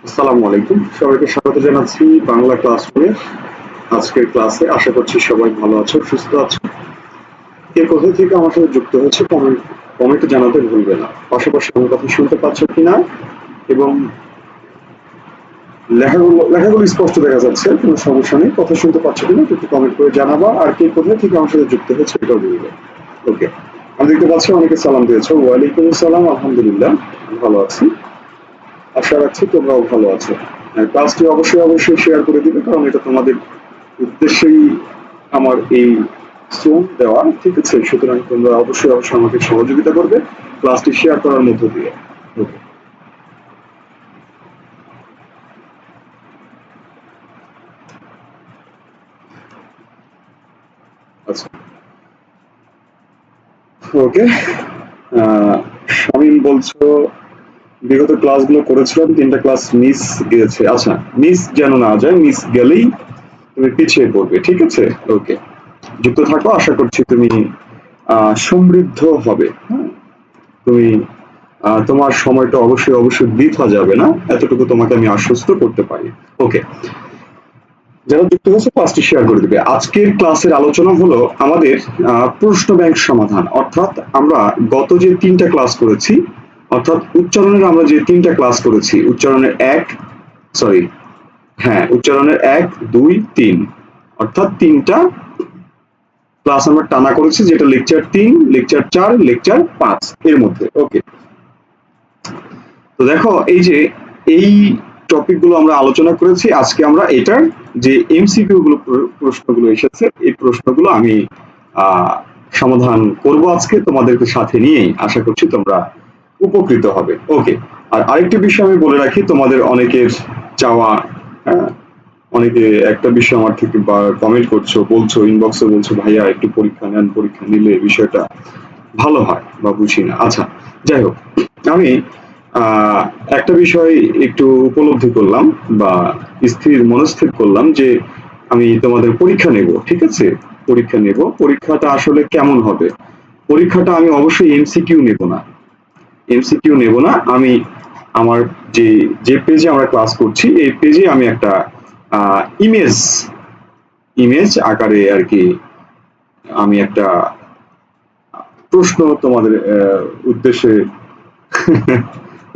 আসসালামু আলাইকুম, সবাইকে স্বাগত জানাচ্ছি বাংলা ক্লাসরুমে। আজকের ক্লাসে আশা করছি সবাই ভালো আছো, সুস্থ আছো। কে কোথা থেকে আমার সাথে যুক্ত হচ্ছে কমেন্টে জানাতে ভুলবে না। পাশাপাশি আমার কথা শুনতে পাচ্ছ কিনা এবং লেখাগুলো স্পষ্ট দেখা যাচ্ছে, কোনো সমস্যা নেই। কথা শুনতে পাচ্ছ কিনা একটু কমেন্ট করে জানাবা, আর কে কোথা থেকে আমার সাথে যুক্ত হচ্ছে এটাও বলবে। ওকে, আমি দেখতে পাচ্ছি অনেকে সালাম দিয়েছো। ওয়ালাইকুম আসসালাম, আলহামদুলিল্লাহ ভালো আছি। আশা রাখছি তোমরাও ভালো আছো। ক্লাসটি অবশ্যই শেয়ার করে দিবে, কারণ এটা তোমাদের উদ্দেশ্যেই আমার এই শ্রম দেওয়া, ঠিক আছে? সুতরাং তোমরা অবশ্যই আমাকে সহযোগিতা করবে ক্লাসটি শেয়ার করার মধ্য দিয়ে। ওকে, আচ্ছা, ওকে। শামীম বলছো বিগত ক্লাসগুলো করেছিলাম, 3টা ক্লাস মিস গিয়েছে। আচ্ছা, মিস যেন না যায়, মিস গেলেই তুমি পিছিয়ে পড়বে, ঠিক আছে? ওকে, যুক্ত থাকো, আশা করছি তুমি সমৃদ্ধ হবে। হ্যাঁ, তুমি তোমার সময়টা অবশ্যই বৃথা যাবে না, এতটুকু তোমাকে আমি আশ্বস্ত করতে পারি। ওকে, যারা যুক্ত হয়েছে ক্লাসটি শেয়ার করে দিবে। আজকের ক্লাসের আলোচনা হলো আমাদের প্রশ্ন ব্যাংক সমাধান, অর্থাৎ আমরা গত যে 3টা ক্লাস করেছি, অর্থাৎ উচ্চারণের আমরা যে 3টা ক্লাস করেছি, উচ্চারণের এক, সরি, হ্যাঁ, উচ্চারণের 1, 2, 3, অর্থাৎ 3টা ক্লাস আমরা টানা করেছি, যেটা লেকচার 3, লেকচার 4, লেকচার 5 এর মধ্যে। ওকে, তো দেখো এই যে এই টপিক গুলো আমরা আলোচনা করেছি, আজকে আমরা এটার যে এমসিকিউ গুলো প্রশ্নগুলো এসেছে, এই প্রশ্নগুলো আমি আহ সমাধান করব আজকে তোমাদেরকে সাথে নিয়েই। আশা করছি তোমরা উপকৃত হবে। ওকে, আর আরেকটি বিষয় আমি বলে রাখি, তোমাদের অনেকের চাওয়া, হ্যাঁ, অনেকে একটা বিষয় আমার থেকে বা কমেন্ট করছো, বলছো ইনবক্সে, বলছো ভাইয়া একটু পরীক্ষা নেন, পরীক্ষা নিলে বিষয়টা ভালো হয় বা বুঝি না। আচ্ছা, যাই হোক, আমি আহ একটা বিষয় একটু উপলব্ধি করলাম বা মনস্থির করলাম যে আমি তোমাদের পরীক্ষা নেব, ঠিক আছে? পরীক্ষা নেব, পরীক্ষাটা আসলে কেমন হবে? পরীক্ষাটা আমি অবশ্যই এমসিকিউ নেব না, এমসিকিউ নেব না। আমি আমার যে যে পেজে আমরা ক্লাস করছি, এই পেজে আমি একটা ইমেজ ইমেজ আকারে আর কি, আমি একটা প্রশ্ন তোমাদের উদ্দেশ্যে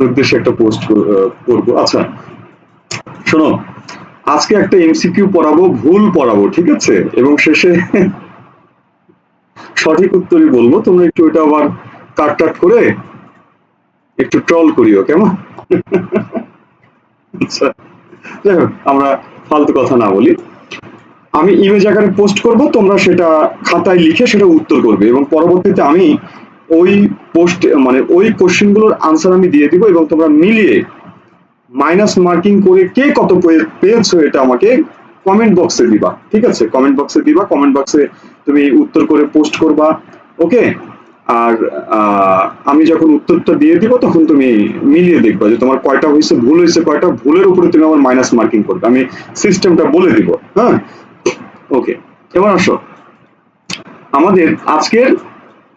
উদ্দেশ্যে একটা পোস্ট করবো। আচ্ছা, শোনো, আজকে একটা এমসিকিউ পড়াবো, ভুল পড়াবো, ঠিক আছে? এবং শেষে সঠিক উত্তরই বলবো। তোমরা একটু এটা আবার কাট টাট করে একটু ট্রল করিও, কেমন? আচ্ছা, যাই হোক, আমরা ফালতু কথা না বলি। আমি ইমেজ আকারে পোস্ট করব, তোমরা সেটা খাতায় লিখে সেটা উত্তর করবে, এবং পরবর্তীতে আমি ওই পোস্ট মানে ওই কোশ্চেন গুলোর আনসার আমি দিয়ে দিব, এবং তোমরা মিলিয়ে মাইনাস মার্কিং করে কে কত পেয়েছো এটা আমাকে কমেন্ট বক্সে দিবা, ঠিক আছে? কমেন্ট বক্সে দিবা, কমেন্ট বক্সে তুমি উত্তর করে পোস্ট করবা। ওকে, আর আমি যখন উত্তরটা দিয়ে দিব, তখন তুমি মিলিয়ে দেখবা যে তোমার কয়টা হয়েছে, ভুল হয়েছে কয়টা, ভুলের উপরে তুমি আমার মাইনাস মার্কিং করবে, আমি সিস্টেমটা বলে দিব। হ্যাঁ, ওকে, এবার আসো, আমাদের আজকের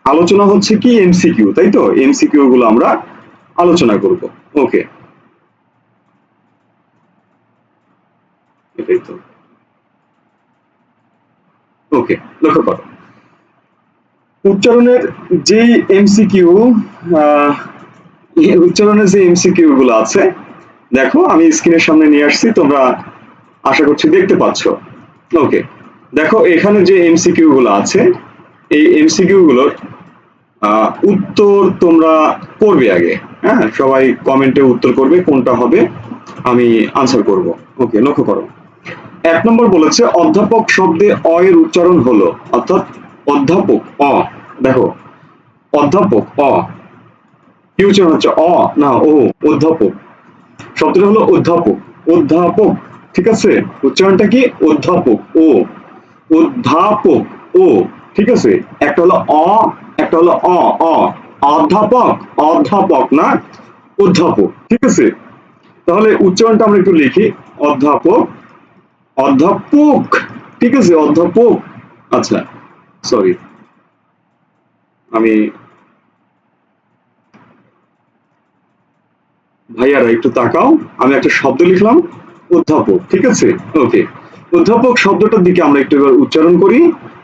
আলোচনা হচ্ছে কি এমসিকিউ, তাই তো? এমসিকিউ গুলো আমরা আলোচনা করব। ওকে, এটাই তো। ওকে, লক্ষ্য করো, উচ্চারণের যে এমসিকিউ, উচ্চারণের যে এমসিকিউ গুলো আছে, দেখো আমি স্ক্রিনের সামনে নিয়ে আসছি, তোমরা আশা করছি দেখতে পাচ্ছ। ওকে, দেখো এখানে যে এমসিকিউ গুলো আছে, এই এমসিকিউ গুলোর উত্তর তোমরা করবে আগে। হ্যাঁ, সবাই কমেন্টে উত্তর করবে কোনটা হবে, আমি আনসার করব। ওকে, লক্ষ্য করো, 1 নম্বর বলেছে অধ্যাপক শব্দে অ এর উচ্চারণ হলো, অর্থাৎ অধ্যাপক অ, দেখো অধ্যাপক অ, কি উচ্চারণ হচ্ছে? অ না ও, অধ্যাপক, শব্দটা হলো অধ্যাপক, অধ্যাপক, ঠিক আছে? উচ্চারণটা কি? অধ্যাপক ও, অধ্যাপক ও, ঠিক আছে? একটা হলো অ, একটা হলো অ, অ, অধ্যাপক, অধ্যাপক না, অধ্যাপক, ঠিক আছে? তাহলে উচ্চারণটা আমরা একটু লিখি, অধ্যাপক, অধ্যাপক, ঠিক আছে? অধ্যাপক। আচ্ছা, সরি, আমি ভাইয়ারা একটু তাকাও, আমি একটা শব্দ লিখলাম অধ্যাপক, ঠিক আছে? ওকে, অধ্যাপক শব্দটার দিকে আমরা একটু এবার উচ্চারণ করি।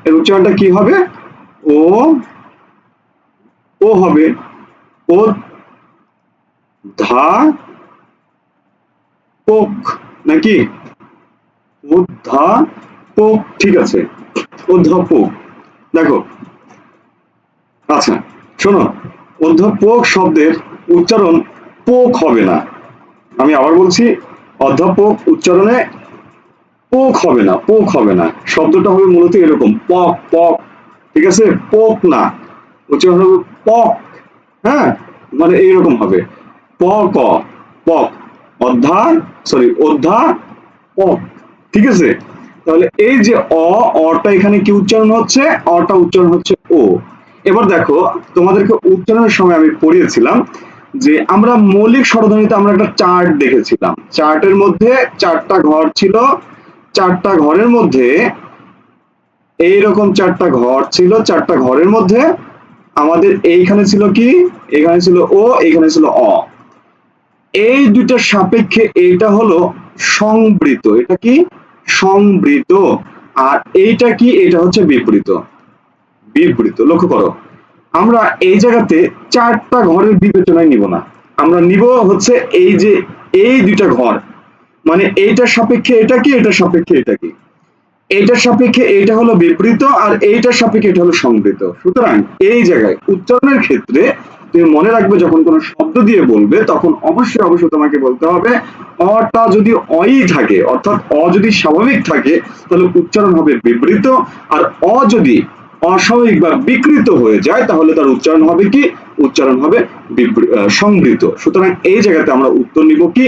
এর উচ্চারণটা কি হবে? ও, ও হবে ও ধা পোক, নাকি? অধ্যাপক, ঠিক আছে, অধ্যাপক। দেখো, আচ্ছা শোনো, অধ্যাপক শব্দের উচ্চারণ পোক হবে না। আমি আবার বলছি, অধ্যাপক উচ্চারণে পোক হবে না, পোক হবে না। শব্দটা হবে মূলত এরকম, পক পক, ঠিক আছে? পোক না, উচ্চারণ হবে পক। হ্যাঁ, মানে এইরকম হবে, প ক, পক, অধ্যা, সরি অধ্যা পক, ঠিক আছে? তাহলে এই যে অটা এখানে কি উচ্চারণ হচ্ছে? অটা উচ্চারণ হচ্ছে ও। এবার দেখো, তোমাদেরকে উচ্চারণের সময় আমি পড়িয়েছিলাম যে আমরা মৌলিক স্বরধ্বনিতে আমরা একটা চার্ট দেখেছিলাম। চার্টের মধ্যে চারটা ঘর ছিল, চারটা ঘরের মধ্যে এইরকম চারটা ঘর ছিল, চারটা ঘরের মধ্যে আমাদের এইখানে ছিল কি? এখানে ছিল ও, এখানে ছিল অ। এই দুইটার সাপেক্ষে এইটা হলো সংবৃত। এটা কি? সংবৃত। আর এইটা কি? এটা হচ্ছে বিপরীত। বিপরীত, লক্ষ্য করো, আমরা এই জায়গাতে চারটা ঘরের বিবেচনায় নিব না, আমরা নিব হচ্ছে এই যে এই দুইটা ঘর, মানে এইটার সাপেক্ষে এটা কি, এটার সাপেক্ষে এটা কি, এইটার সাপেক্ষে এইটা হলো বিপরীত, আর এইটার সাপেক্ষে এটা হলো সংবৃত। সুতরাং এই জায়গায় উচ্চারণের ক্ষেত্রে তুমি মনে রাখবে, যখন কোনো শব্দ দিয়ে বলবে তখন অবশ্যই অবশ্যই তোমাকে বলতে হবে অটা যদি অই থাকে, অর্থাৎ অ যদি স্বাভাবিক থাকে তাহলে উচ্চারণ হবে বিবৃত, আর অ যদি অস্বাভাবিক বা বিকৃত হয়ে যায় তাহলে তার উচ্চারণ হবে কি? উচ্চারণ হবে সংবৃত। সুতরাং এই জায়গাতে আমরা উত্তর নিব কি?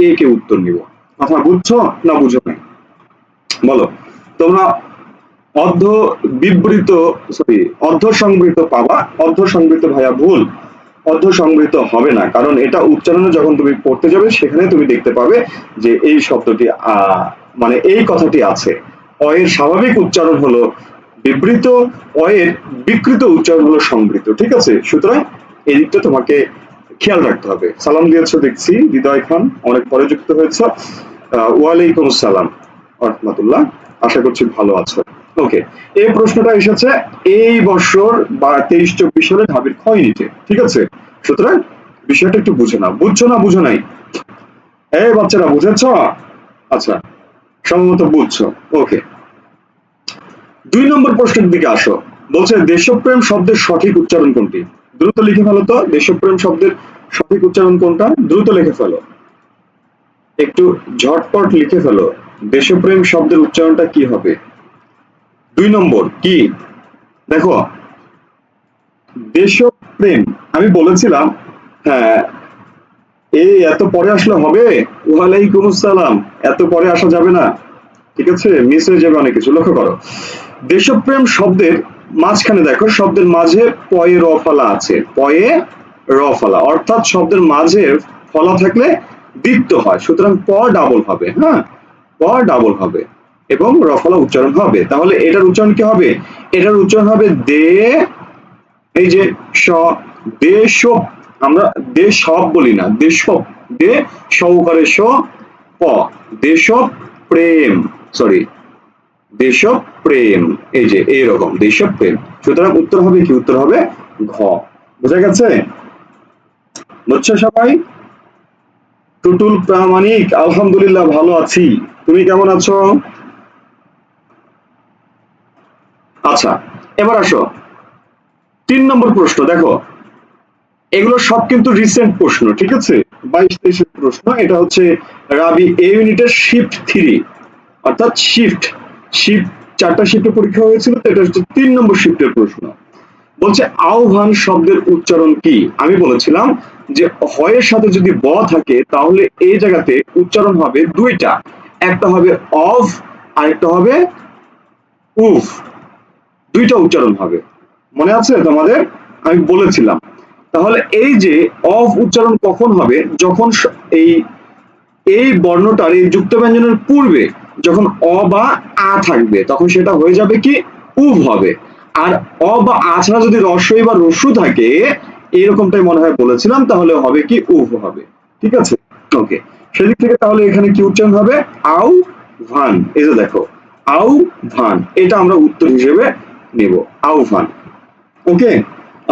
এ কে উত্তর নিব। কথা বুঝছো না বুঝো নাই? বলো তোমরা। অর্ধ বিবৃত, সরি অর্ধ সংবৃত পাবা, অর্ধ সংবৃত ভাইয়া ভুল, অর্ধ সংবৃত হবে না, কারণ এটা উচ্চারণে যখন তুমি পড়তে যাবে সেখানে তুমি দেখতে পাবে যে এই শব্দটি মানে এই কথাটি আছে। অ এর স্বাভাবিক উচ্চারণ হলো বিবৃত, অ এর বিকৃত উচ্চারণ হলো সংবৃত, ঠিক আছে? সুতরাং এই দিকটা তোমাকে খেয়াল রাখতে হবে। সালাম দিয়েছো দেখছি হৃদয় খান, অনেক পরে যুক্ত হয়েছে। ওয়ালাইকুম আসসালাম রহমতুল্লাহ, আশা করছি ভালো আছো। ওকে, এই প্রশ্নটা এসেছে এই বছর বা 23-24 সালে ঢাবির খ ইউনিটে, ঠিক আছে? সুতরাং বিষয়টা একটু বুঝে নাও। বুঝছো না বুঝো নাই? এই বাচ্চারা বুঝেছ? আচ্ছা, সম্ভবত বুঝছো। ওকে, 2 নম্বর প্রশ্নের দিকে আসো। বলছে দেশপ্রেম শব্দের সঠিক উচ্চারণ কোনটি? দ্রুত লিখে ফেলো তো, দেশপ্রেম শব্দের সঠিক উচ্চারণ কোনটা? দ্রুত লিখে ফেলো, একটু ঝটপট লিখে ফেলো। দেশপ্রেম শব্দের উচ্চারণটা কি হবে? 2 নম্বর কি? দেখো, দেশপ্রেম, আমি বলেছিলাম, হ্যাঁ, এই এত পরে আসলে হবে? ওয়ালাইকুম আসসালাম, এত পরে আসা যাবে না, ঠিক আছে? মিস হয়ে যাবে অনেক কিছু। লক্ষ্য করো, দেশপ্রেম শব্দের মাঝখানে দেখো, শব্দের মাঝে পয়ে র ফলা আছে, পয়ে র ফলা, অর্থাৎ শব্দের মাঝে ফলা থাকলে দ্বিত্ব হয়, সুতরাং প ডাবল হবে। হ্যাঁ, প ডাবল হবে এবং র ফলা উচ্চারণ হবে। তাহলে এটার উচ্চারণ কি হবে? এটার উচ্চারণ হবে দে, এই যে স, দেশ, আমরা দেশ সব বলি না, দেশ, দে সহকারে স, প, দেশ প্রেম, সরি দেশপ্রেম, এই যে এইরকম দেশপ্রেম। সুতরাং উত্তর হবে কি? উত্তর হবে ঘ। বোঝা গেছে? বুঝছো সবাই? টুটুল প্রামাণিক, আলহামদুলিল্লাহ ভালো আছি, তুমি কেমন আছো? আচ্ছা, এবার আসো 3 নম্বর প্রশ্ন। দেখো, এগুলো সব কিন্তু রিসেন্ট প্রশ্ন, ঠিক আছে? 22-23 প্রশ্ন। এটা হচ্ছে রাবি এ ইউনিটের শিফট 3, অর্থাৎ শিফট, শিফট 4টা শিফটে পরীক্ষা হয়েছিল, তো এটা হচ্ছে 3 নম্বর শিফটের প্রশ্ন। বলছে আহ্বান শব্দের উচ্চারণ কি? আমি বলেছিলাম যে হয়ের সাথে যদি ব থাকে তাহলে এই জায়গাতে উচ্চারণ হবে দুইটা, একটা হবে অফ, আরেকটা হবে উফ, দুইটা উচ্চারণ হবে। মনে আছে তোমাদের? আমি বলেছিলাম। তাহলে এই যে অফ উচ্চারণ কখন হবে? যখন এই এই বর্ণটার, এই যুক্ত ব্যঞ্জনের পূর্বে যখন অ বা আ থাকবে তখন সেটা হয়ে যাবে কি? উভ হবে। আর অ বা আ ছাড়া যদি রস্বই বা রস্যু থাকে, এইরকমটাই মনে হয় বলেছিলাম, তাহলে হবে কি? উভ হবে। ঠিক আছে, ওকে। সেদিক থেকে তাহলে এখানে কি উচ্চারণ হবে? আউ ভান। এই যে দেখো, আউ ভান, এটা আমরা উত্তর হিসেবে নেব, আউ ভান। ওকে।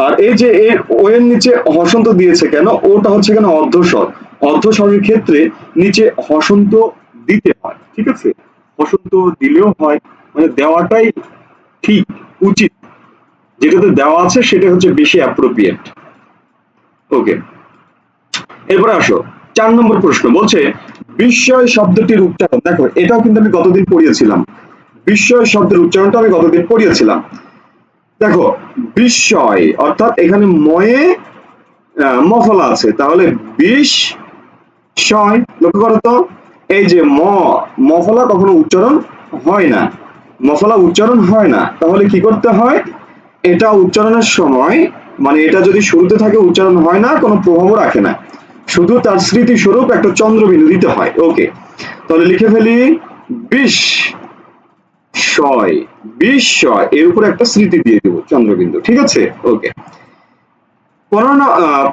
আর এই যে এর ও এর নিচে হসন্ত দিয়েছে কেন? ওটা হচ্ছে এখানে অর্ধস্বর। অর্ধস্বরের ক্ষেত্রে নিচে হসন্ত দিতে হয়, ঠিক আছে? হসন্ত দিলেও হয়, মানে দেওয়াটাই ঠিক, উচিত। যেটাতে দেওয়া আছে সেটা হচ্ছে বেশি অ্যাপ্রোপ্রিয়েট। ওকে, এরপরে আসো 4 নম্বর প্রশ্ন বলছে বিস্ময় শব্দটির উচ্চারণ। দেখো এটাও কিন্তু আমি গতদিন পড়িয়েছিলাম, বিস্ময় শব্দের উচ্চারণটা আমি গতদিন পড়িয়েছিলাম। দেখো বিস্ময় অর্থাৎ এখানে ময়ে মফলা আছে, তাহলে বিষ শয়। লক্ষ্য করো তো, এই যে মফলা কখনো উচ্চারণ হয় না, মফলা উচ্চারণ হয় না, তাহলে কি করতে হয়? এটা উচ্চারণের সময়, মানে এটা যদি শুরুতে থাকে উচ্চারণ হয় না, কোনো প্রভাবও রাখে না, শুধু তার স্মৃতিস্বরূপ একটা চন্দ্রবিন্দু দিতে হয়। ওকে, তাহলে লিখে ফেলি বিষ শয়, বিস্ময়, এর উপরে একটা স্মৃতি দিয়ে দেবো চন্দ্রবিন্দু, ঠিক আছে? ওকে।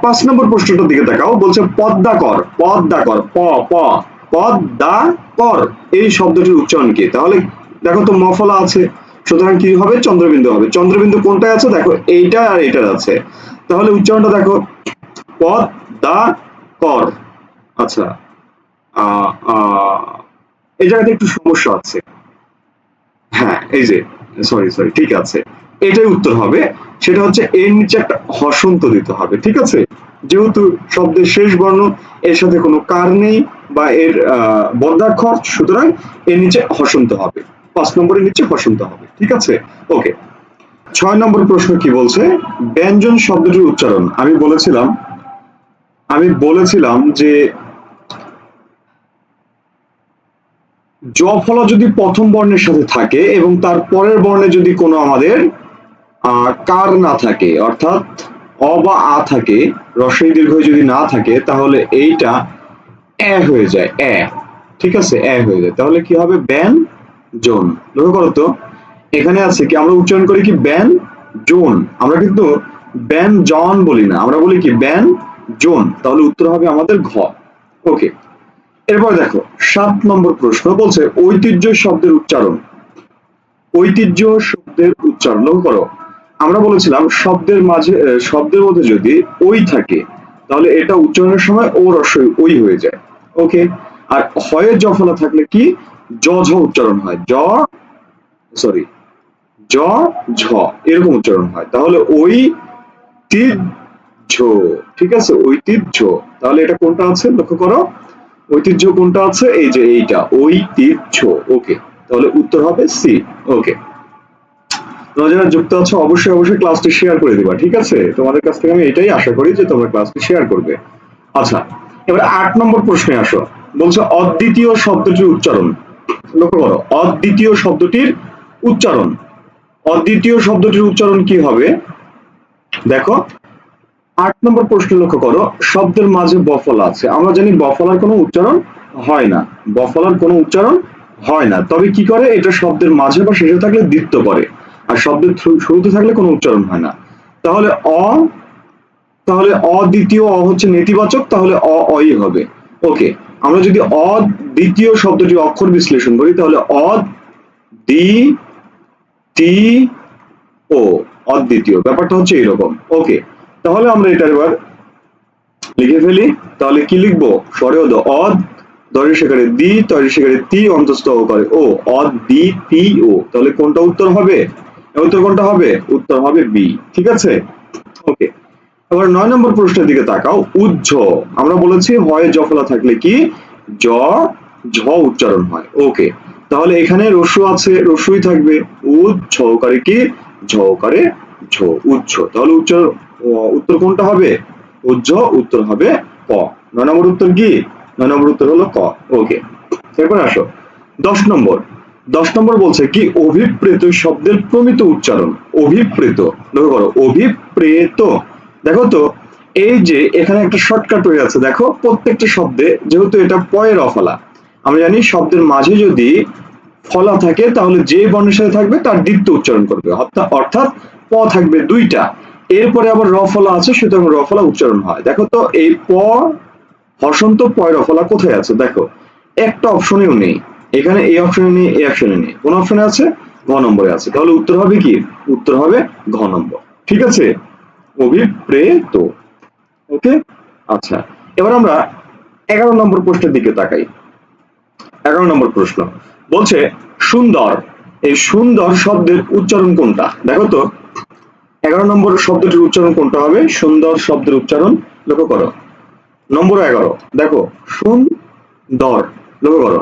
5 নম্বর প্রশ্নটার দিকে তাকাও, বলছে পদ্মাকর। পদ্মাকর, প প পদ্মাকর, এই শব্দটির উচ্চারণ কি? তাহলে দেখো তো মফলা আছে, সুতরাং কি হবে? চন্দ্রবিন্দু হবে। চন্দ্রবিন্দু কোনটায় আছে? দেখো এইটা আর এটার আছে, তাহলে উচ্চারণটা দেখো পদ্মাকর। আচ্ছা, এই জায়গাতে একটু সমস্যা আছে। হ্যাঁ, এই যে, সরি সরি, ঠিক আছে, এটাই উত্তর হবে। সেটা হচ্ছে এর নিচে একটা হসন্ত দিতে হবে, ঠিক আছে? যেহেতু শব্দের শেষ বর্ণ এর সাথে কোনো কার নেই বা এর বর্গাক্ষর, সুতরাং এর নিচে হসন্ত হবে, 5 নম্বরের নিচে হসন্ত হবে, ঠিক আছে? ওকে। 6 নম্বর প্রশ্ন কি বলছে? ব্যঞ্জন শব্দটির উচ্চারণ। আমি বলেছিলাম যে জ ফলা যদি প্রথম বর্ণের সাথে থাকে এবং তার পরের বর্ণে যদি কোনো আমাদের কার না থাকে, অর্থাৎ অ বা আ থাকে, রস্বই দীর্ঘই যদি না থাকে, তাহলে এইটা এ হয়ে যায়, এ, ঠিক আছে? এ হয়ে যায়, তাহলে কি হবে? Ban zone. লক্ষ্য করো তো, এখানে আছে কি, আমরা উচ্চারণ করি কি ব্যান জোন, আমরা কিন্তু ব্যান জন বলি না, আমরা বলি কি ব্যান জোন, তাহলে উত্তর হবে আমাদের ঘ। ওকে, এরপর দেখো 7 নম্বর প্রশ্ন বলছে ঐতিহ্য শব্দের উচ্চারণ। ঐতিহ্য শব্দের উচ্চারণ, লক্ষ্য করো, আমরা বলেছিলাম শব্দের মধ্যে যদি ওই থাকে, তাহলে এটা উচ্চারণের সময় ও রস্বই ওই হয়ে যায়। ওকে, আর হয়ে জ ফলা থাকলে কি জ ঝ উচ্চারণ হয়, সরি জ ঝ এরকম উচ্চারণ হয়, তাহলে ওই ঐতিহ্য, ঠিক আছে? ঐতিহ্য, তাহলে এটা কোনটা আছে লক্ষ্য করো, ঐতিহ্য কোনটা আছে? এই যে এইটা, ঐতিহ্য। ওকে, তাহলে উত্তর হবে সি। ওকে, তোমরা যারা যুক্ত আছো অবশ্যই অবশ্যই ক্লাসটি শেয়ার করে দিবা, ঠিক আছে? তোমাদের কাছ থেকে আমি এটাই আশা করি যে তোমরা ক্লাসটি শেয়ার করবে। আচ্ছা, এবার 8 নম্বর প্রশ্নে আসো, বলছে অদ্বিতীয় শব্দটির উচ্চারণ। লক্ষ্য করো, অদ্বিতীয় শব্দটির উচ্চারণ, অদ্বিতীয় শব্দটির উচ্চারণ কি হবে? দেখো 8 নম্বর প্রশ্ন লক্ষ্য করো, শব্দের মাঝে বফলা আছে, আমরা জানি বফলার কোনো উচ্চারণ হয় না, বফলার কোনো উচ্চারণ হয় না, তবে কি করে? এটা শব্দের মাঝে বা শেষে থাকলে দ্বিত্ব করে, আর শব্দের শুরুতে থাকলে কোনো উচ্চারণ হয় না। তাহলে তাহলে অদ্বিতীয়, অ হচ্ছে নেতিবাচক, তাহলে অই হবে। ওকে, আমরা যদি অদ্বিতীয় শব্দটি অক্ষর বিশ্লেষণ করি, তাহলে দি তি ও, অদ্বিতীয়, ব্যাপারটা হচ্ছে এরকম। ওকে, তাহলে আমরা এটা এবার লিখে ফেলি, তাহলে কি লিখবো? স্বরে অদ, দরের সেকারে দি, তরের সেকারে তি, অন্তস্থ করে ও, অদ্বিতীয়। তাহলে কোনটা উত্তর হবে? উত্তর কোনটা হবে? উত্তর হবে বি, ঠিক আছে? ওকে, এবার 9 নম্বর প্রশ্নের দিকে তাকাও, উজ্জ। আমরা বলেছি হয় জফলা থাকলে কি জ ঝ উচ্চারণ হয়। ওকে, তাহলে এখানে রস্য আছে, রস্যই থাকবে, উজ্ঝকারে কি ঝকারে ঝ, উজ্জ, তাহলে উত্তর কোনটা হবে? উজ্জ, উত্তর হবে ক। 9 নম্বর উত্তর কি? 9 নম্বর উত্তর হলো ক। ওকে, এরপর আসো 10 নম্বর। 10 নম্বর বলছে কি অভিপ্রেত শব্দের প্রমিত উচ্চারণ। অভিপ্রেত, লক্ষ্য করো, অভিপ্রেত, দেখো তো এই যে এখানে একটা শর্টকাট হয়ে আছে, দেখো প্রত্যেকটা শব্দে যেহেতু এটা পয়ের অফলা, আমরা জানি শব্দের মাঝে যদি ফলা থাকে তাহলে যে বর্ণের সাথে থাকবে তার দ্বিত্ব উচ্চারণ করবে, অর্থাৎ প থাকবে দুইটা, এরপরে আবার র ফলা আছে, সুতরাং র ফলা উচ্চারণ হয়। দেখো তো এই প হসন্ত পয়রফলা কোথায় আছে দেখো, একটা অপশনেও নেই, এখানে এই অপশনে নেই, এই অপশনে নেই, কোন অপশনে আছে, ঘ নম্বরে আছে, তাহলে উত্তর হবে কি, উত্তর হবে ঘ নম্বর। ঠিক আছে, অভিপ্রেত। ওকে, আচ্ছা, এবার আমরা 11 নম্বর প্রশ্নের দিকে তাকাই। 11 নম্বর প্রশ্ন বলছে সুন্দর, এই সুন্দর শব্দের উচ্চারণ কোনটা দেখো তো, 11 নম্বর শব্দটির উচ্চারণ কোনটা হবে, সুন্দর শব্দের উচ্চারণ, লক্ষ্য করো, নম্বর 11 দেখো, সুন্দর, লক্ষ্য করো,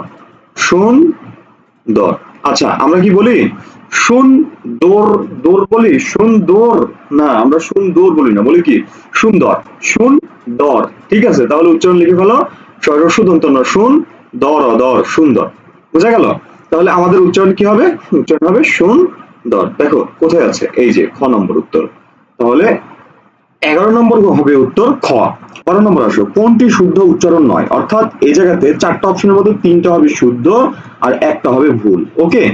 সুন্দর। আচ্ছা আমরা কি বলি, সুন্দর, দৌড় বলি, সুন্দর, না আমরা সুন্দর বলি না, বলি কি সুন্দর, সুন্দর। ঠিক আছে, তাহলে উচ্চারণ লিখে ফেলো, স্বরস্ব দন্ত ন, সুন দর দর, সুন্দর, বোঝা গেল। তাহলে আমাদের উচ্চারণ কি হবে, উচ্চারণ হবে সুন্দর। দেখো কোথায় আছে, এই যে খ নম্বর উত্তর। তাহলে 11 নম্বর হবে উত্তর খ। 12 নম্বর আসো, কোনটি শুদ্ধ উচ্চারণ নয়, অর্থাৎ এই জায়গাতে 4টা অপশনের মধ্যে 3টা হবে শুদ্ধ আর একটা হবে ভুল। ওকে,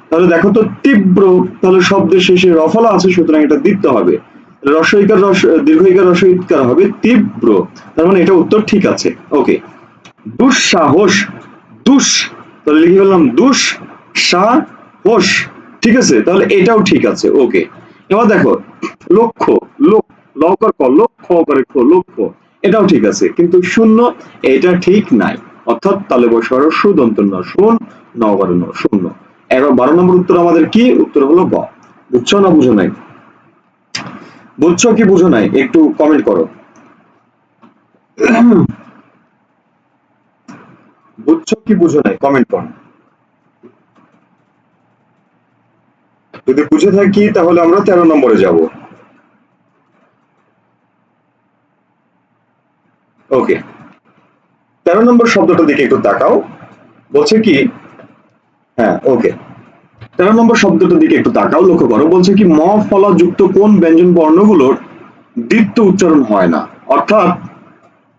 তাহলে দেখো তো, তীব্র, তাহলে শব্দের শেষে রফলা আছে, সুতরাং এটা দিতে হবে, রস্বইকার দীর্ঘইকার রস্বইকার হবে তীব্র, তার মানে এটা উত্তর ঠিক আছে। ওকে, দুঃসাহস, দুস, তাহলে লিখে ফেললাম দুঃসাহস। ঠিক আছে, তাহলে এটাও ঠিক আছে। ওকে, এবার দেখো, লক্ষ্য, লকার ক, লক্ষ্য করে খ, লক্ষ্য, এটাও ঠিক আছে, কিন্তু শূন্য, এটা ঠিক নাই, অর্থাৎ তালে বসর সুদন্ত ন, শুন নগর ন, শূন্য। 12 নম্বর উত্তর আমাদের কি, উত্তর হলো গ। বুঝছো না বুঝো নাই, বুঝছো কি বুঝো নাই, একটু কমেন্ট করো। বুঝছো কি বুঝো নাই, কমেন্ট করো। যদি বুঝে থাকি তাহলে আমরা 13 নম্বরে যাব। ওকে, 13 নম্বর শব্দটার দিকে একটু তাকাও, বলছে কি, হ্যাঁ ওকে, 13 নম্বর শব্দটার দিকে একটু তাকাও, লক্ষ্য করো, বলছে কি ম ফলা যুক্ত কোন ব্যঞ্জন বর্ণগুলোর দ্বিত্ব উচ্চারণ হয় না, অর্থাৎ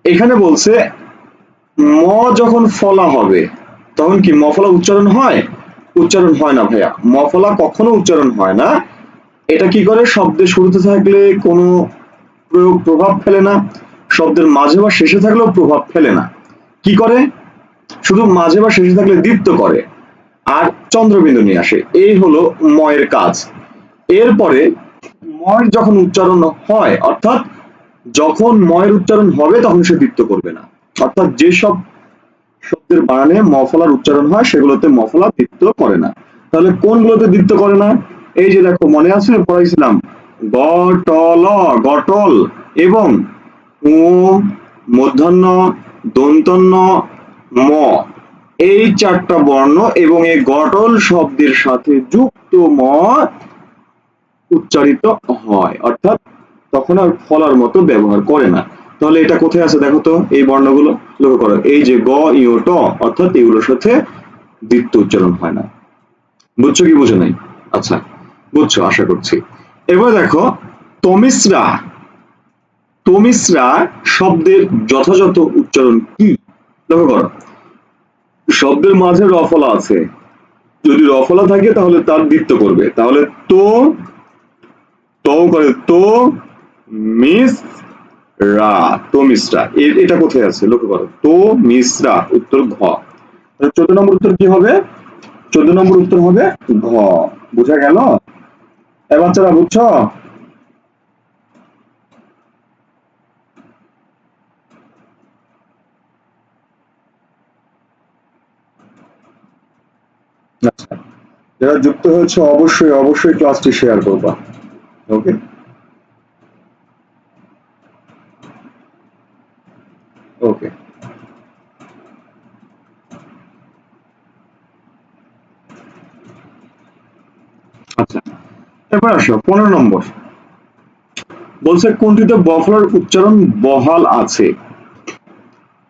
এখানে বলছে ম যখন ফলা হবে তখন কি ম ফলা উচ্চারণ হয়, উচ্চারণ হয় না ভাইয়া, ম ফলা কখনো উচ্চারণ হয় না। এটা কি করে, শব্দের শুরুতে থাকলে কোনো প্রভাব ফেলে না, শব্দের মাঝে বা শেষে থাকলেও প্রভাব ফেলে না, কি করে, শুধু মাঝে বা শেষে থাকলে দ্বিত্ব করে আর চন্দ্রবিন্দু নিয়ে আসে, এই হলো ময়ের কাজ। এরপরে ময়ের যখন উচ্চারণ হয়, অর্থাৎ যখন ময়ের উচ্চারণ হবে তখন সে দ্বিত্ব করবে না, অর্থাৎ যেসব শব্দের বানানে মফলার উচ্চারণ হয় সেগুলোতে মফলা দ্বিত্ব করে না। তাহলে কোনগুলোতে দ্বিত্ব করে না, এই যে দেখো, মনে আছে পড়াইছিলাম, গটল, গটল এবং উ, মূর্ধন্য, দন্তন্য, ম, এই 4টা বর্ণ এবং এই গটল শব্দের সাথে যুক্ত ম উচ্চারিত হয়, অর্থাৎ তখন আর ফলার মতো ব্যবহার করে না। তাহলে এটা কোথায় আছে দেখো তো, এই বর্ণগুলো লক্ষ্য করো, এই যে গ ইউ ট, অর্থাৎ এগুলোর সাথে দ্বিত্ব উচ্চারণ হয় না। বুঝছো কি বুঝো নাই, আচ্ছা বুঝছো আশা করছি। এবার দেখো, তমিশ্রা, তমিশ্রা শব্দের যথাযথ উচ্চারণ কি, লক্ষ্য করো, শব্দের মাঝে রফলা আছে, যদি রফলা থাকে তাহলে তার দ্বিত্ব করবে, তাহলে তো, তো করে তো, মিস রা, তো মিশ্রা, এটা কোথায় আছে লক্ষ্য করো, তো মিশ্রা, উত্তর ঘ। 14 নম্বর উত্তর কি হবে, 14 নম্বর উত্তর হবে ঘ। বুঝা গেল, এ বাচ্চারা বুঝছো, আচ্ছা, যারা যুক্ত হয়েছে অবশ্যই অবশ্যই ক্লাসটি শেয়ার করবা। ওকে, ওকে, আচ্ছা, এবার আসো 15 নম্বর, বলছে কোনটিতে বফলার উচ্চারণ বহাল আছে,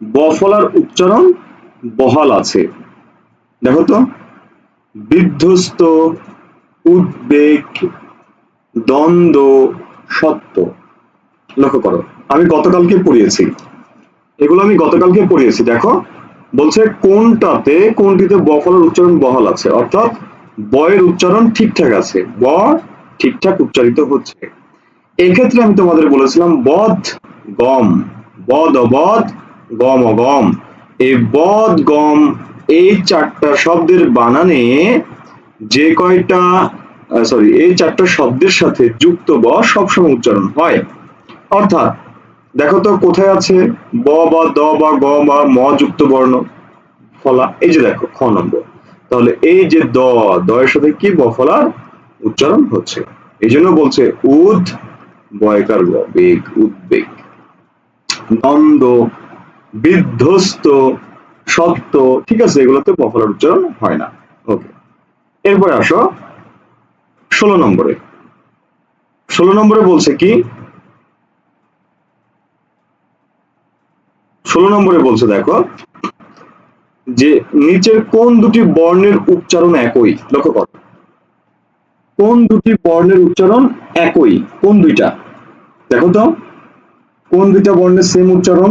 বফলার উচ্চারণ বহাল আছে, দেখো তো, বিধ্বস্ত, উদ্বেগ, দ্বন্দ্ব, সত্য, লক্ষ্য করো, আমি গতকালকে পড়িয়েছি, এগুলো আমি গতকালকে পড়িয়েছি, দেখো বলছে কোনটাতে, কোনটিতে বফলার উচ্চারণ বহাল আছে, অর্থাৎ বয়ের উচ্চারণ ঠিকঠাক আছে, ব ঠিকঠাক উচ্চারিত হচ্ছে। এক্ষেত্রে আমি তোমাদের বলেছিলাম বধ গম, বদ অবধ গম অগম, এই বদ গম এই চারটা শব্দের বানানে যে কয়টা সরি এই চারটা শব্দের সাথে যুক্ত ব সবসময় উচ্চারণ হয়। অর্থাৎ দেখো তো কোথায় আছে ব বা দ বা গ বা ম যুক্ত বর্ণ ফলা, এই যে দেখো খ নম্বর। তাহলে এই যে দ এর সাথে কি ব ফলার উচ্চারণ হচ্ছে, এই জন্য বলছে উদ বয়কার গ বেগ, উদ্বেগ। দ্বন্দ্ব, বিধ্বস্ত, সত্য, ঠিক আছে, এগুলোতে ব ফলার উচ্চারণ হয় না। ওকে, এরপরে আসো 16 নম্বরে। 16 নম্বরে বলছে কি, 16 নম্বরে বলছে দেখো যে নিচের কোন দুটি বর্ণের উচ্চারণ একই, লক্ষ্য করো কোন দুটি বর্ণের উচ্চারণ একই, কোন দুইটা, দেখো তো কোন দুইটা বর্ণের সেম উচ্চারণ।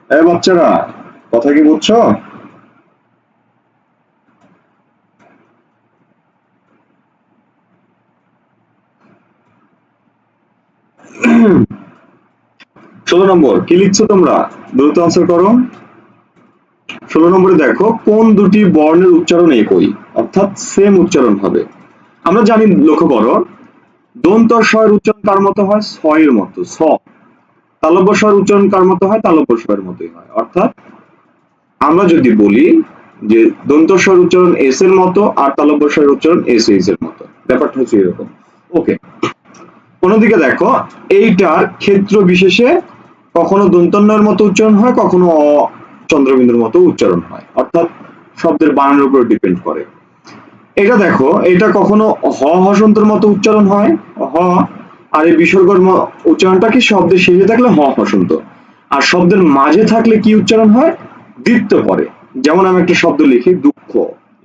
বাচ্চারা কথা কি বুঝছো? ষোলো নম্বর কি লিখছো তোমরা, দ্রুত আনসার করো। 16 নম্বরে দেখো কোন দুটি বর্ণের উচ্চারণ একই, অর্থাৎ সেম উচ্চারণ হবে। আমরা জানি, লক্ষ্য করো দন্ত স্বয়ের উচ্চারণ কার মতো হয়, স এর মতো, স। তালব্য স্বয়ের উচ্চারণ কার মতো হয়, তালব্য স্বয়ের মতোই হয়। অর্থাৎ আমরা যদি বলি যে দন্ত স্বয়ের উচ্চারণ এস এর মতো আর তালব্য স্বয়ের উচ্চারণ এস এইচ এর মতো, ব্যাপারটা হচ্ছে এরকম। ওকে, অন্যদিকে দেখো এইটার ক্ষেত্র বিশেষে কখনো দন্তন্যের মতো উচ্চারণ হয়, কখনো চন্দ্রবিন্দুর মতো উচ্চারণ হয়, অর্থাৎ শব্দের বানানের উপর ডিপেন্ড করে। এটা দেখো এটা কখনো হ হসন্তের মতো উচ্চারণ হয়, হ, আর এই বিসর্গের উচ্চারণটা কি শব্দের শেষে থাকলে হ হসন্ত, আর শব্দের মাঝে থাকলে কি উচ্চারণ হয়, দ্বিত্ব পরে। যেমন আমি একটা শব্দ লিখি দুঃখ,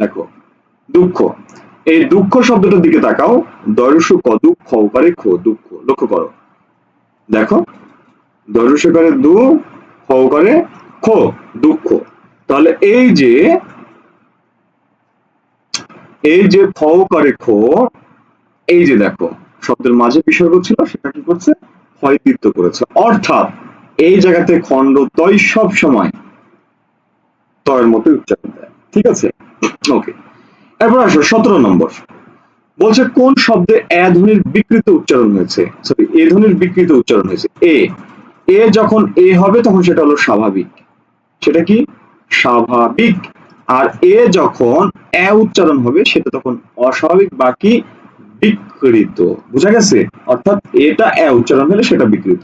দেখো দুঃখ, এই দুঃখ শব্দটার দিকে তাকাও, দয়রস্য ক দুঃখ উকারে খো, দুঃখ, লক্ষ্য করো দেখো দয়রস্য করে দু, খ করে খো, দুঃখ। তাহলে এই যে খ করে খো, এই যে দেখো শব্দের মাঝে বিসর্গ ছিল সেটা কি করছে, হয় দ্বিত্ব করেছে, অর্থাৎ এই জায়গাতে খণ্ড তয় সব সময় তয়ের মতো উচ্চারণ দেয়, ঠিক আছে। ওকে, এরপর আসো 17 নম্বর, বলছে কোন শব্দে এ ধ্বনির বিকৃত উচ্চারণ হয়েছে, সরি এ ধ্বনির বিকৃত উচ্চারণ হয়েছে। এ যখন এ হবে তখন সেটা হলো স্বাভাবিক, সেটা কি স্বাভাবিক। আর এ যখন এ উচ্চারণ হবে সেটা তখন অস্বাভাবিক বা কি বিকৃত, বুঝা গেছে। অর্থাৎ এটা এ উচ্চারণ হলে সেটা বিকৃত।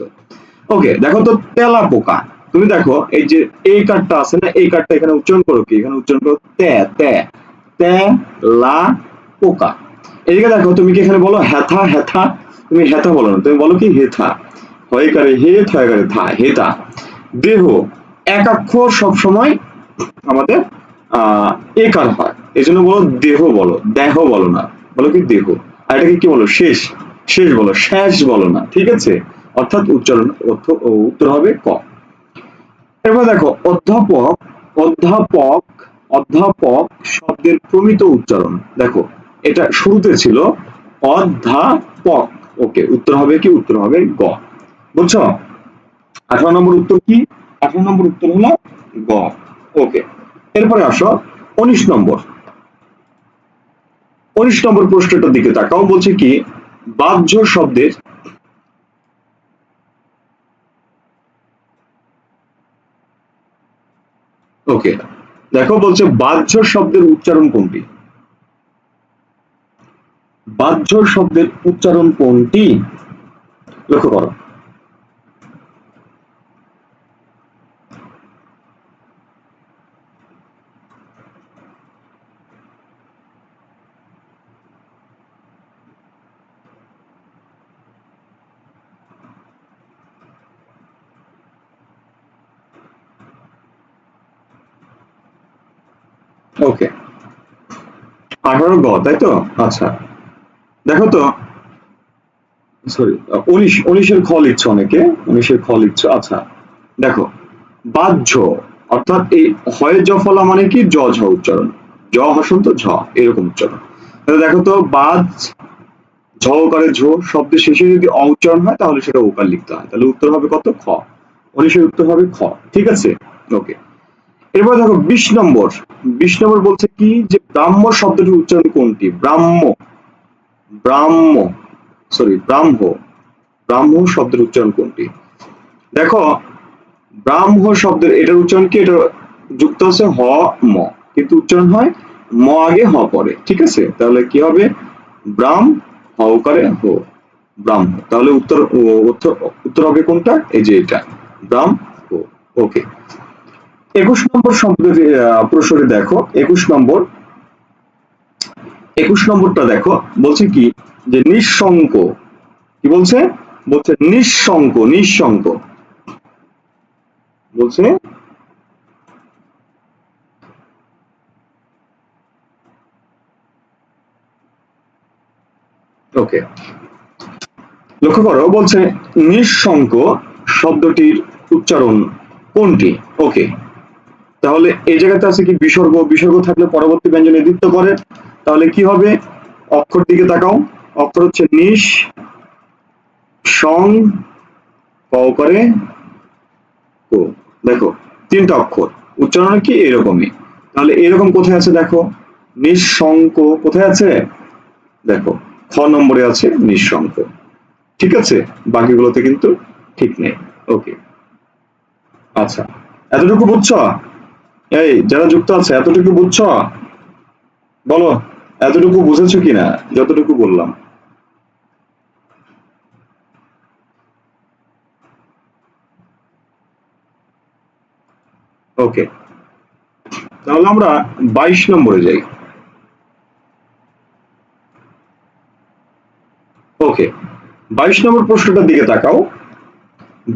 ওকে, দেখো তো তেলা পোকা, তুমি দেখো এই যে এই কার্ডটা আছে না, এই কার্ডটা এখানে উচ্চারণ করো কি, এখানে উচ্চারণ করো তে তে তে লা পোকা। এদিকে দেখো তুমি কি এখানে বলো হেথা হেথা, তুমি হেথা বলো না, তুমি বলো কি হেথা, হয় কারে হে থয় কারে থা, হেথা। দেহ, একাক্ষর সবসময় আমাদের একার হয়, এই জন্য বলো দেহ বলো, দেহ বলো না, বলো কি দেহ। আর এটাকে কি বলো, শেষ, শেষ বলো, শেষ বলো না, ঠিক আছে। অর্থাৎ উচ্চারণ উত্তর হবে ক। এবার দেখো অধ্যাপক, অধ্যাপক, অধ্যাপক শব্দের প্রমিত উচ্চারণ, দেখো এটা শুরুতে ছিল অধ্যাপক, ওকে উত্তর হবে কি, উত্তর হবে গ, বুঝছো। 18 নম্বর উত্তর কি, 18 নম্বর উত্তর হলো গ। ওকে, এরপরে আসো 19 নম্বর, 19 নম্বর প্রশ্নটার দিকে তাকাও, বলছে কি বাহ্য শব্দের, ওকে দেখো বলছে বাহ্য শব্দের উচ্চারণ কোনটি, বাহ্য শব্দের উচ্চারণ কোনটি, লক্ষ্য করো। ওকে, 18 গ তাই তো, আচ্ছা দেখো তো, সরি 19 এর খ লিখছো অনেকে, 19 এর খ লিখছো, আচ্ছা দেখো বাহ্য, অর্থাৎ এই হয় জ ফলা মানে কি জ ঝ উচ্চারণ, জ হসন্ত ঝ এরকম উচ্চারণ। তাহলে দেখো তো বাজ, ঝ করে ঝো, শব্দের শেষে যদি অ উচ্চারণ হয় তাহলে সেটা ওকার লিখতে হয়, তাহলে উত্তর হবে কত, খ। 19 উত্তর হবে খ। ঠিক আছে, ওকে। এরপর দেখো 20 নম্বর। 20 নম্বর বলছে কি যে ব্রাহ্ম শব্দটির উচ্চারণ কোনটি? ব্রাহ্ম, ব্রাহ্ম, সরি ব্রাহ্ম, ব্রাহ্ম শব্দের উচ্চারণ কোনটি? দেখো ব্রাহ্ম শব্দের এটার উচ্চারণ কি? এটা যুক্ত আছে হ ম, কিন্তু উচ্চারণ হয় ম আগে হ পরে। ঠিক আছে, তাহলে কি হবে? ব্রাহ্ম হকারে হো, ব্রাহ্ম। তাহলে উত্তর উত্তর উত্তর হবে কোনটা? এই যে এটা ব্রাহ্ম হো। ওকে। 21 নম্বর শব্দটি প্রশ্নটি দেখো। 21 নম্বর, 21 নম্বরটা দেখো বলছে কি যে নিঃশঙ্ক। কি বলছে? বলছে নিঃশঙ্ক, নিঃশঙ্ক বলছে। ওকে, লক্ষ্য করো বলছে নিঃশঙ্ক শব্দটির উচ্চারণ কোনটি? ওকে, তাহলে এই জায়গাতে আছে কি বিসর্গ। বিসর্গ থাকলে পরবর্তী ব্যঞ্জনে দ্বিত্ব করে, তাহলে কি হবে? অক্ষর দিকে তাকাও, অক্ষর হচ্ছে নিঃ সং ক করে ও। দেখো তিনটা অক্ষর, উচ্চারণ কি এরকমই। তাহলে এরকম কোথায় আছে দেখো? নিঃশঙ্ক কোথায় আছে? দেখো খ নম্বরে আছে নিঃশঙ্ক। ঠিক আছে, বাকিগুলোতে কিন্তু ঠিক নেই। ওকে, আচ্ছা, এতটুকু বুঝছো? এই যারা যুক্ত আছে এতটুকু বুঝছো? বলো এতটুকু বুঝেছো কিনা যতটুকু বললাম? ওকে, তাহলে আমরা 22 নম্বরে যাই। ওকে, 22 নম্বর প্রশ্নটার দিকে তাকাও।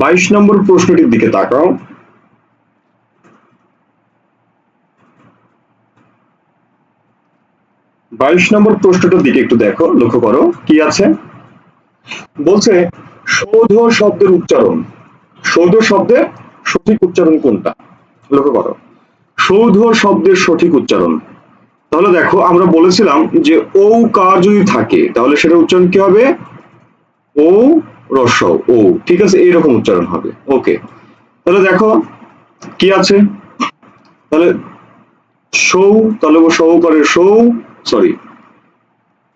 22 নম্বর প্রশ্নটির দিকে তাকাও। 22 নম্বর প্রশ্নটার দিকে একটু দেখো, লক্ষ্য করো কি আছে। বলছে সৌধ শব্দের উচ্চারণ, সৌধ শব্দের সঠিক উচ্চারণ কোনটা? লক্ষ্য করো সৌধ শব্দের সঠিক উচ্চারণ। তাহলে দেখো আমরা বলেছিলাম যে ও কার যদি থাকে তাহলে সেটা উচ্চারণ কি হবে? ও রস্য ও। ঠিক আছে, এইরকম উচ্চারণ হবে। ওকে, তাহলে দেখো কি আছে। তাহলে সৌ, তাহলে সহকারে সৌ, সরি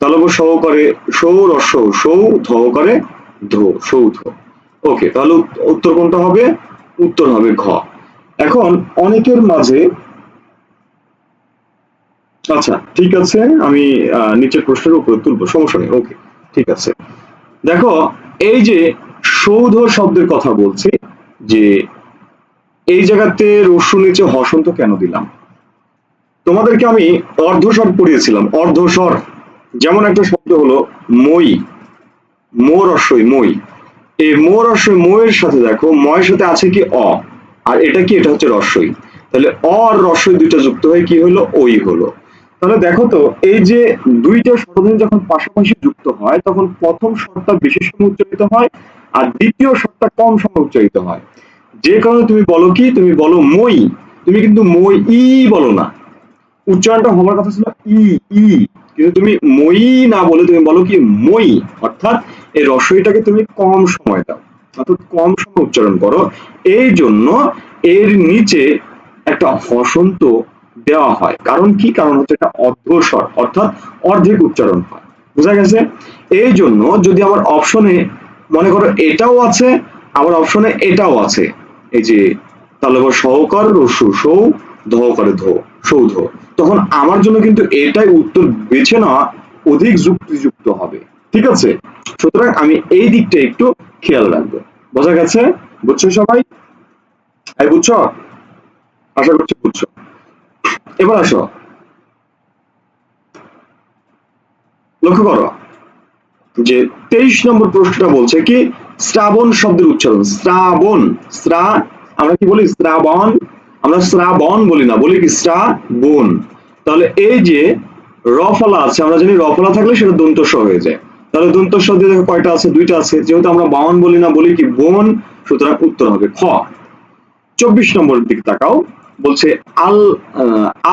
তালব সহকারে সৌ রস্য সৌ, ধ করে ধো, সৌধ। ওকে, তাহলে উত্তর কোনটা হবে? উত্তর হবে ঘ। এখন অনেকের মাঝে, আচ্ছা ঠিক আছে, আমি নিচের প্রশ্নের উপরে তুলবো, সমস্যা নেই। ওকে, ঠিক আছে। দেখো এই যে সৌধ শব্দের কথা বলছি, যে এই জায়গাতে রস্য নিচে হসন্ত কেন দিলাম? তোমাদেরকে আমি অর্ধস্বর পড়িয়েছিলাম, অর্ধস্বর। যেমন একটা শব্দ হলো মই, মোর রস্যই মই। এই মোর রস্যই ময়ের সাথে দেখো ময়ের সাথে আছে কি অ, আর এটা কি? এটা হচ্ছে রস্যই। তাহলে অ আর রস্যই দুইটা যুক্ত হয়ে কি হলো? ওই হলো। তাহলে দেখো তো এই যে দুইটা স্বরধ্বনি যখন পাশাপাশি যুক্ত হয় তখন প্রথম স্বরটা বেশি সময় উচ্চারিত হয় আর দ্বিতীয় স্বরটা কম সময় উচ্চারিত হয়। যে কারণে তুমি বলো কি? তুমি বলো মই, তুমি কিন্তু মই ই বলো না। উচ্চারণটা হওয়ার কথা ছিল ই, ই, কিন্তু তুমি মই না বলে তুমি বলো কি? মই। অর্থাৎ এই রস্যইটাকে তুমি কম সময় দাও, অর্থাৎ কম সময় উচ্চারণ করো। এই জন্য এর নিচে একটা হসন্ত দেওয়া হয়। কারণ কি? কারণ হচ্ছে এটা অর্ধস্বর, অর্থাৎ অর্ধেক উচ্চারণ হয়। বুঝা গেছে? এই জন্য যদি আমার অপশনে মনে করো এটাও আছে, আবার অপশনে এটাও আছে, এই যে তাহলে সহকার রস্য সৌ, ধ করে ধো, সৌধ, তখন আমার জন্য কিন্তু এটাই উত্তর বেছে নেওয়া অধিক যুক্তিযুক্ত হবে। ঠিক আছে, সুতরাং আমি এই দিকটা একটু খেয়াল রাখবো। বোঝা গেছে? বুঝছো সবাই? এই বুঝছো? আশা করছি বুঝছো। এবার আসো, লক্ষ্য করো যে 23 নম্বর প্রশ্নটা বলছে কি শ্রাবণ শব্দের উচ্চারণ। শ্রাবণ, শ্রা, আমরা কি বলি? শ্রাবণ, আমরা শ্রাবণ বলি না, বলি কি? শ্রাবণ। তাহলে এই যে রফলা আছে, আমরা জানি রফলা থাকলে সেটা দন্তস্ব হয়ে যায়। তাহলে দন্তস্ব দিয়ে দেখো কয়টা আছে? দুইটা আছে। যেহেতু আমরা বাউন বলি না, বলি কি? বোন, সুতরাং উত্তর হবে খ। 24 নম্বরের দিকে তাকাও। বলছে আল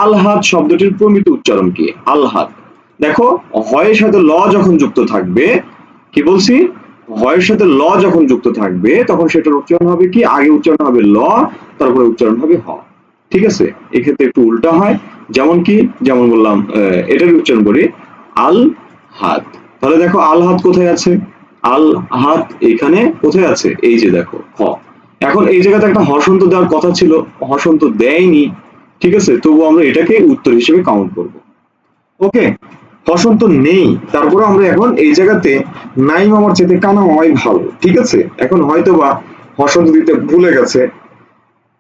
আলহাদ শব্দটির প্রমিত উচ্চারণ কি? আলহাদ। দেখো হয়ের সাথে ল যখন যুক্ত থাকবে, কি বলছি? হয়ের সাথে ল যখন যুক্ত থাকবে তখন সেটার উচ্চারণ হবে কি, আগে উচ্চারণ হবে ল, তারপরে উচ্চারণ হবে হ। ঠিক আছে, এক্ষেত্রে একটু উল্টা হয়। যেমন কি, যেমন বললাম এটার উচ্চারণ করি আল হাত। তাহলে দেখো আল হাত কোথায় আছে, আল হাত এখানে কোথায় আছে, এই যে দেখো হ। এখন এই জায়গাতে একটা হর্ষন্ত দেওয়ার কথা ছিল, হর্ষন্ত দেয়নি। ঠিক আছে, তবু আমরা এটাকে উত্তর হিসেবে কাউন্ট করব। ওকে, হর্ষন্ত নেই, তারপরে আমরা এখন এই জায়গাতে নাই মামার চেতে কানা মামাই ভালো। ঠিক আছে, এখন হয়তো বা হর্ষন্ত দিতে ভুলে গেছে,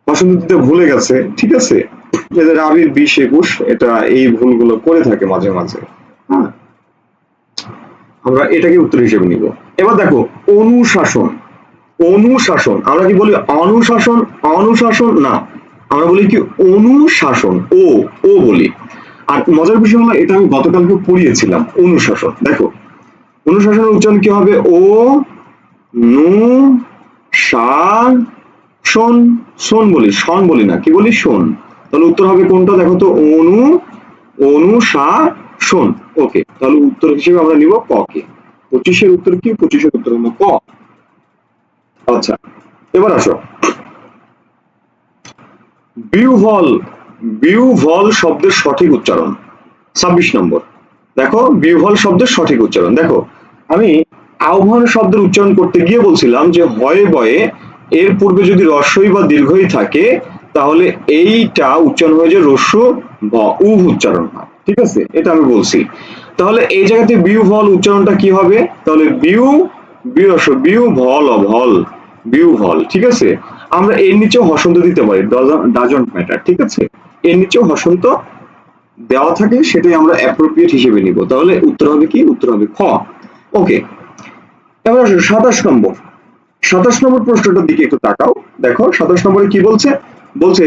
হর্ষন্ত দিতে ভুলে গেছে। ঠিক আছে, এদের আবির 20-21 এটা এই ভুলগুলো করে থাকে মাঝে মাঝে। হ্যাঁ, আমরা এটাকে উত্তর হিসেবে নিব। এবার দেখো অনুশাসন, অনুশাসন আমরা কি বলি অনুশাসন, অনুশাসন না, আমরা বলি কি অনুশাসন, ও ও বলি। আর মজার বিষয় হলো এটা আমি গতকালকে পড়িয়েছিলাম, অনুশাসন। দেখো অনুশাসনের উচ্চারণ কি হবে, ও নু সা শোন, শোন বলি, শন বলি না, কি বলি শোন। তাহলে উত্তর হবে কোনটা দেখো তো, অনু অনুশাসন। ওকে, তাহলে উত্তর হিসেবে আমরা নিব ক কে। 25-এর উত্তর কি, 25-এর উত্তর হলো ক। আচ্ছা, এবার আসো বিউভল, বিউভল শব্দের সঠিক উচ্চারণ 26 নম্বর। দেখো বিউভল শব্দের সঠিক উচ্চারণ দেখো, আমি আহ্বান শব্দের উচ্চারণ করতে গিয়ে বলছিলাম যে হয় বয়ে এর পূর্বে যদি রস্বই বা দীর্ঘই থাকে তাহলে এইটা উচ্চারণ হয়ে যায় রস্য ব, উভ উচ্চারণ হয়। ঠিক আছে, এটা আমি বলছি। তাহলে এই জায়গাতে বিউভল উচ্চারণটা কি হবে, তাহলে বিউ বিরস বিউ ভল অভল, বিউভল। ঠিক আছে, আমরা এর নিচেও হসন্ত দিতে পারি, ডাজন্ট ম্যাটার। ঠিক আছে, এর নিচেও হসন্ত দেওয়া থাকে, সেটাই আমরা অ্যাপ্রোপ্রিয়েট হিসেবে নিব। তাহলে উত্তর হবে কি, উত্তর হবে খ। ওকে, এবার আসো 27 নম্বর। 27 নম্বর প্রশ্নটার দিকে একটু তাকাও। দেখো 27 নম্বরে কি বলছে, বলছে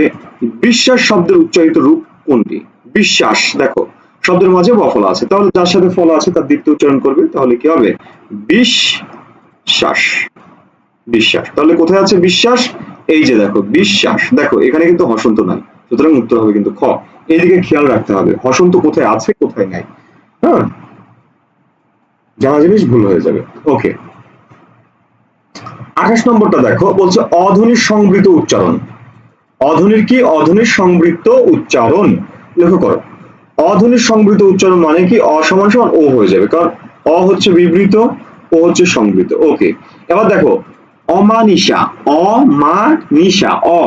বিশ্বাস শব্দের উচ্চারিত রূপ কোনটি। বিশ্বাস, দেখো শব্দের মাঝে ব ফলা আছে, তাহলে যার সাথে ফলা আছে তার দ্বিতীয় উচ্চারণ করবে, তাহলে কি হবে বিশ্বাস, বিশ্বাস। তাহলে কোথায় আছে বিশ্বাস, এই যে দেখো বিশ্বাস, দেখো এখানে কিন্তু হসন্ত নাই, সুতরাং উত্তর হবে কিন্তু খ। এইদিকে খেয়াল রাখতে হবে হসন্ত কোথায় আছে কোথায় নাই। হ্যাঁ, জানা জিনিস ভুল হয়ে যাবে। ওকে, 28 নম্বরটা দেখো, বলছে অধ্বনির সংবৃত উচ্চারণ। অধ্বনির কি, অধ্বনির সংবৃত্ত উচ্চারণ। লক্ষ্য করো অধ্বনির সংবৃত উচ্চারণ মানে কি, অ সমান সমান ও হয়ে যাবে, কারণ অ হচ্ছে বিবৃত, ও হচ্ছে সংবৃত। ওকে, এবার দেখো অমানিসা, অমানিসা অ,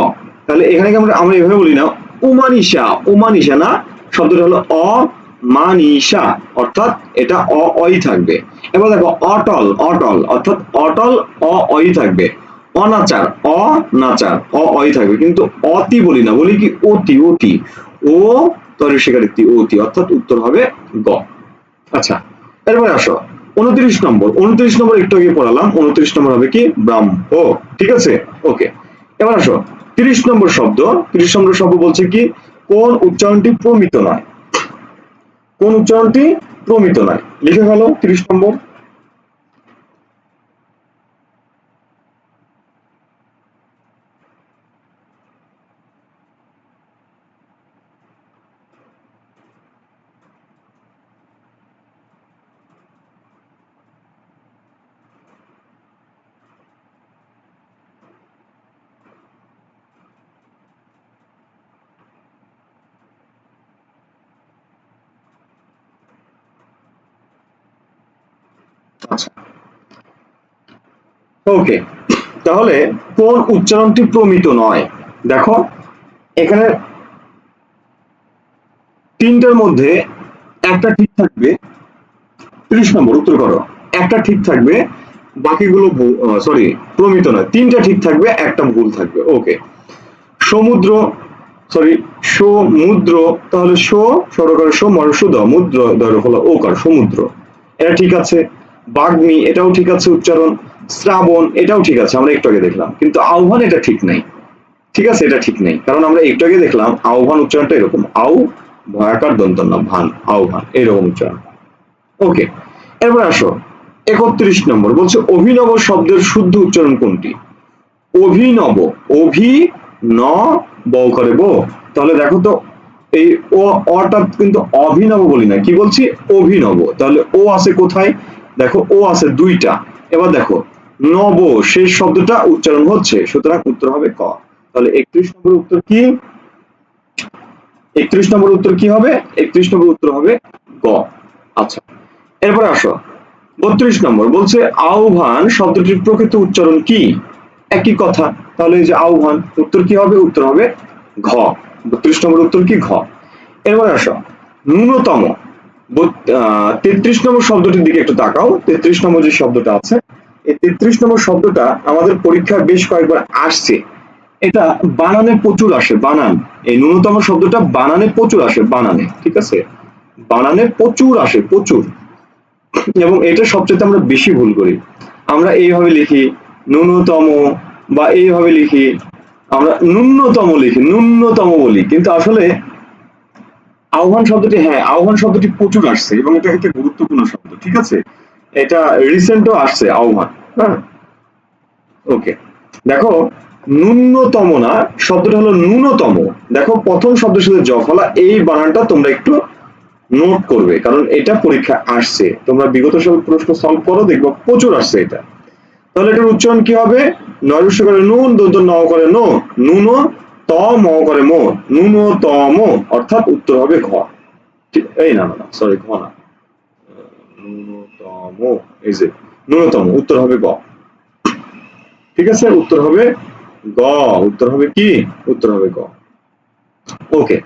তাহলে এখানে কি আমরা আমরা এভাবে বলি না উমানিসা, উমানিসা না, শব্দটা হলো অমানিসা, অর্থাৎ এটা অ অই থাকবে। এবার দেখো অটল, অটল অর্থাৎ অটল অ অই থাকবে। অনাচার, অনাচার অ অই থাকবে, কিন্তু অতি বলি না, বলি কি অতি, অতি ও তরে শিকারিত্তি অতি, অর্থাৎ উত্তর হবে গ। আচ্ছা, এরপরে আসো 29 নম্বর। 29 নম্বর একটু আগে পড়ালাম, 29 নম্বর হবে কি ব্রাহ্ম। ঠিক আছে, ওকে, এবার আসো 30 নম্বর শব্দ। 30 নম্বর শব্দ বলছে কি, কোন উচ্চারণটি প্রমিত নয়, কোন উচ্চারণটি প্রমিত নয়, লিখে ফেলো 30 নম্বর। আচ্ছা, ওকে, তাহলে কোন উচ্চারণটি প্রমিত নয়, দেখো এখানে তিনটার মধ্যে একটা ঠিক থাকবে। 30 নম্বর উত্তর করো, একটা ঠিক থাকবে, বাকিগুলো সরি প্রমিত নয়, তিনটা ঠিক থাকবে, একটা ভুল থাকবে। ওকে, সমুদ্র, সরি সমুদ্র, তাহলে সরকার মরসুদ মুদ্র ধরো হলো ওকার সমুদ্র, এটা ঠিক আছে। বাগ্মী, এটাও ঠিক আছে উচ্চারণ। শ্রাবণ, এটাও ঠিক আছে, আমরা একটু আগে দেখলাম। কিন্তু আহ্বান এটা ঠিক নাই। ঠিক আছে, এটা ঠিক নেই, কারণ আমরা একটু আগে দেখলাম আহ্বান উচ্চারণটা এরকম, আউ ভয়াকার দন্তন্য ভান, আহ্বান এরকম উচ্চারণ। ওকে, এরপর আসো 31 নম্বর, বলছে অভিনব শব্দের শুদ্ধ উচ্চারণ কোনটি। অভিনব, অভি ন বউ করে বো, তাহলে দেখো তো এই ও অটা কিন্তু অভিনব বলি না, কি বলছি অভিনব, তাহলে ও আছে কোথায়, দেখো ও আছে দুইটা, এবার দেখো নব শেষ শব্দটা উচ্চারণ হচ্ছে, সুতরাং উত্তর হবে ক। তাহলে 31 নম্বর উত্তর কি? 31 নম্বর উত্তর কি হবে? 31 নম্বর উত্তর হবে গ। আচ্ছা, এরপরে আসো 32 নম্বর বলছে আহ্বান শব্দটির প্রকৃত উচ্চারণ কি? একই কথা, তাহলে এই যে আহ্বান, উত্তর কি হবে? উত্তর হবে ঘ। 32 নম্বর উত্তর কি? ঘ। এরপরে আসো ন্যূনতম 33 নম্বর শব্দটির দিকে একটু তাকাও। 33 নম্বর যে শব্দটা আছে, এই 33 নম্বর শব্দটা আমাদের পরীক্ষায় বেশ কয়েকবার আসছে। এটা বানানে প্রচুর আসে, বানান। এই ন্যূনতম শব্দটা বানানে প্রচুর আসে, বানানে, ঠিক আছে? বানানে প্রচুর আসে, প্রচুর। এবং এটা সবচেয়ে আমরা বেশি ভুল করি। আমরা এইভাবে লিখি ন্যূনতম, বা এইভাবে লিখি, আমরা ন্যূনতম লিখি, ন্যূনতম বলি, কিন্তু আসলে আহ্বান শব্দটি, হ্যাঁ আহ্বান শব্দটি প্রচুর আসছে এবং এটা একটা গুরুত্বপূর্ণ শব্দ, ঠিক আছে? এটা রিসেন্টও আসছে আহ্বান। হ্যাঁ, ওকে। দেখো ন্যূনতম না, শব্দটা হলো ন্যূনতম। দেখো প্রথম শব্দের সাথে জ ফলা, এই বানানটা তোমরা একটু নোট করবে, কারণ এটা পরীক্ষা আসছে। তোমরা বিগত সব প্রশ্ন সলভ করো, দেখবো প্রচুর আসছে এটা। তাহলে এটার উচ্চারণ কি হবে? নয়রস্য করে নুন, দন্ত ন করে নো, নুন ত ম করে মো, ন্যূনতম, অর্থাৎ উত্তর হবে ঘ। এই না না না, সরি, ঘ না, ন্যূনতম, এই যে ন্যূনতম, উত্তর হবে গ। ঠিক আছে, উত্তর হবে গ। উত্তর হবে কি? উত্তর হবে গ। ওকে,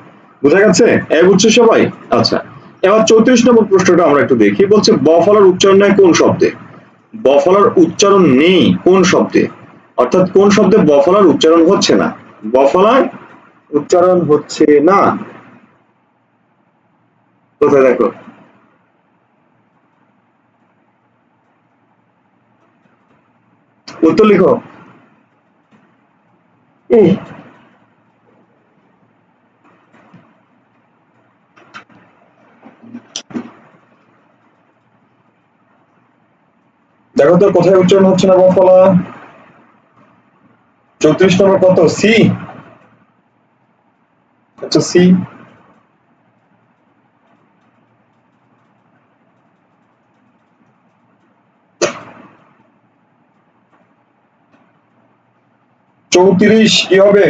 বুঝা গেছে? এ বুঝছো সবাই? আচ্ছা, এবার 34 নম্বর প্রশ্নটা আমরা একটু দেখি। বলছে ব ফলার উচ্চারণ নাই কোন শব্দে? ব ফলার উচ্চারণ নেই কোন শব্দে? অর্থাৎ কোন শব্দে ব ফলার উচ্চারণ হচ্ছে না? ব ফলার উচ্চারণ হচ্ছে না, কোথায় দেখো? উত্তর লিখো। দেখো তো কোথায় উচ্চারণ হচ্ছে না ব ফলা? 34 নম্বর কত? সি। আচ্ছা, সি। চৌত্রিশ কি হবে?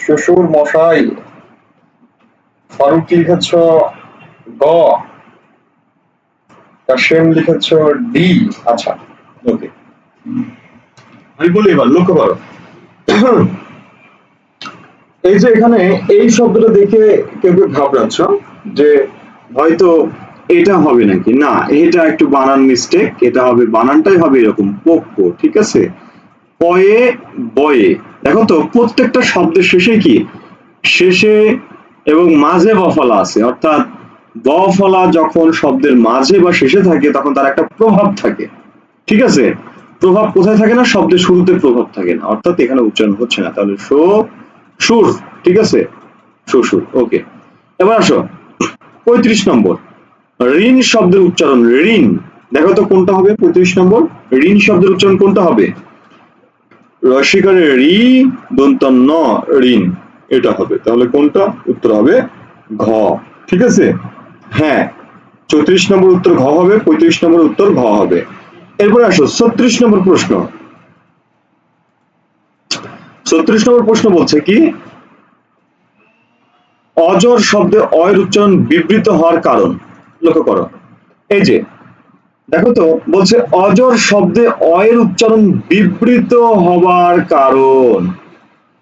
শ্বশুর মশাই। ফারুক লিখেছ গ, কাশেম লিখেছ ডি। আচ্ছা, ওকে, আমি বলি এবার লক্ষ্য করো। এই যে এখানে এই শব্দটা দেখে কেউ কেউ ঘাবড়াচ্ছ যে হয়তো এটা হবে নাকি, না, এটা একটু বানান মিস্টেক, এটা হবে, বানানটাই হবে এরকম পোক্কো, ঠিক আছে? পয়ে বয়ে, দেখো তো প্রত্যেকটা শব্দের শেষে কি, শেষে এবং মাঝে বফলা আছে, অর্থাৎ বফলা যখন শব্দের মাঝে বা শেষে থাকে তখন তার একটা প্রভাব থাকে, ঠিক আছে? প্রভাব কোথায় থাকে না? শব্দের শুরুতে প্রভাব থাকে না, অর্থাৎ এখানে উচ্চারণ হচ্ছে না, তাহলে সুর, ঠিক আছে? শ্বশুর, ওকে। এবার আসো 35 নম্বর, ঋণ শব্দের উচ্চারণ, ঋণ, দেখো তো কোনটা হবে? 35 নম্বর ঋণ শব্দের উচ্চারণ কোনটা হবে? রসিকারে রি, দন্ত ন, ঋণ, এটা হবে। তাহলে কোনটা? উত্তর হবে ঘ, ঠিক আছে? হ্যাঁ, 34 নম্বর উত্তর ঘ হবে, 35 নম্বর উত্তর ঘ হবে। এরপরে আসো 36 নম্বর প্রশ্ন। 36 নম্বর প্রশ্ন বলছে কি, অজর শব্দে অয়ের উচ্চারণ বিবৃত হওয়ার কারণ। লক্ষ্য করো, এই যে দেখো তো বলছে অজর শব্দে অয়ের উচ্চারণ বিবৃত হবার কারণ।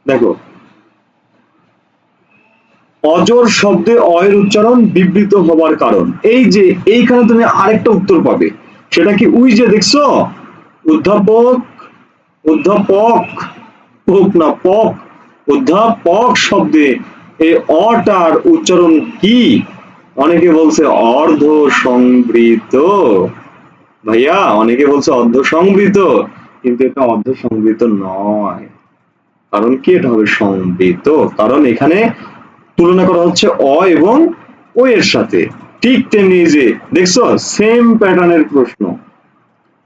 দেখো, অজর শব্দে অয়ের উচ্চারণ বিবৃত হবার কারণ, এই যে এইখানে তুমি আরেকটা উত্তর পাবে, সেটা কি? উই যে দেখছো, অধ্যাপক, অধ্যাপক, পোক না পক, অধ্যাপক শব্দে এই অটার উচ্চারণ কি? অনেকে বলছে অর্ধ সংবৃত, ভাইয়া, অনেকে বলছে অর্ধ সংবৃত, কিন্তু এটা অর্ধ সংবৃত নয়। কারণ কি? এটা হবে সংবৃত, কারণ এখানে তুলনা করা হচ্ছে অ এবং ও এর সাথে। ঠিক তেমনি যে দেখছো, সেম প্যাটার্নের প্রশ্ন।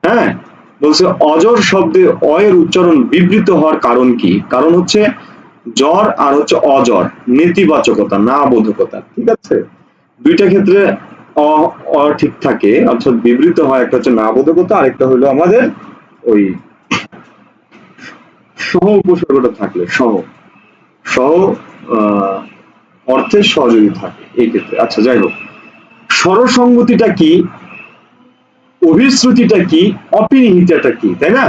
হ্যাঁ, বলছে অজর শব্দে অ এর উচ্চারণ বিবৃত হওয়ার কারণ কি? কারণ হচ্ছে জ্বর আর হচ্ছে অজর, নেতিবাচকতা, না বোধকতা। ঠিক আছে, দুইটা ক্ষেত্রে অ অ ঠিক থাকে, অর্থাৎ বিবৃত হয়। একটা হচ্ছে না বোধকতা, আরেকটা হলো আমাদের ওই সহ উপসর্গটা থাকলে, সহ সহ আহ, অর্থের সহযোগী থাকে এই ক্ষেত্রে। আচ্ছা যাই হোক, স্বরসঙ্গতিটা কি, অভিশ্রুতিটা কি, অপিনিহিতাটা কি, তাই না?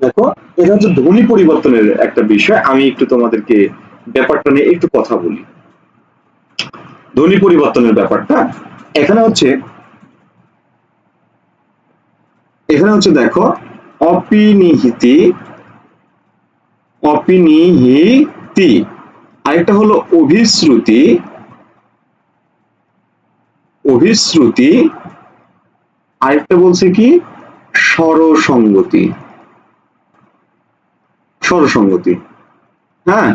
দেখো, এটা হচ্ছে ধ্বনি পরিবর্তনের একটা বিষয়। আমি একটু তোমাদেরকে ব্যাপারটা নিয়ে একটু কথা বলি। ধ্বনি পরিবর্তনের ব্যাপারটা এখানে হচ্ছে, দেখো, অপিনিহিতি, অপিনিহিতি, আরেকটা হলো অভিশ্রুতি, অভিশ্রুতি, আরেকটা বলছে কি স্বরসঙ্গতি, স্বরসঙ্গতি। হ্যাঁ,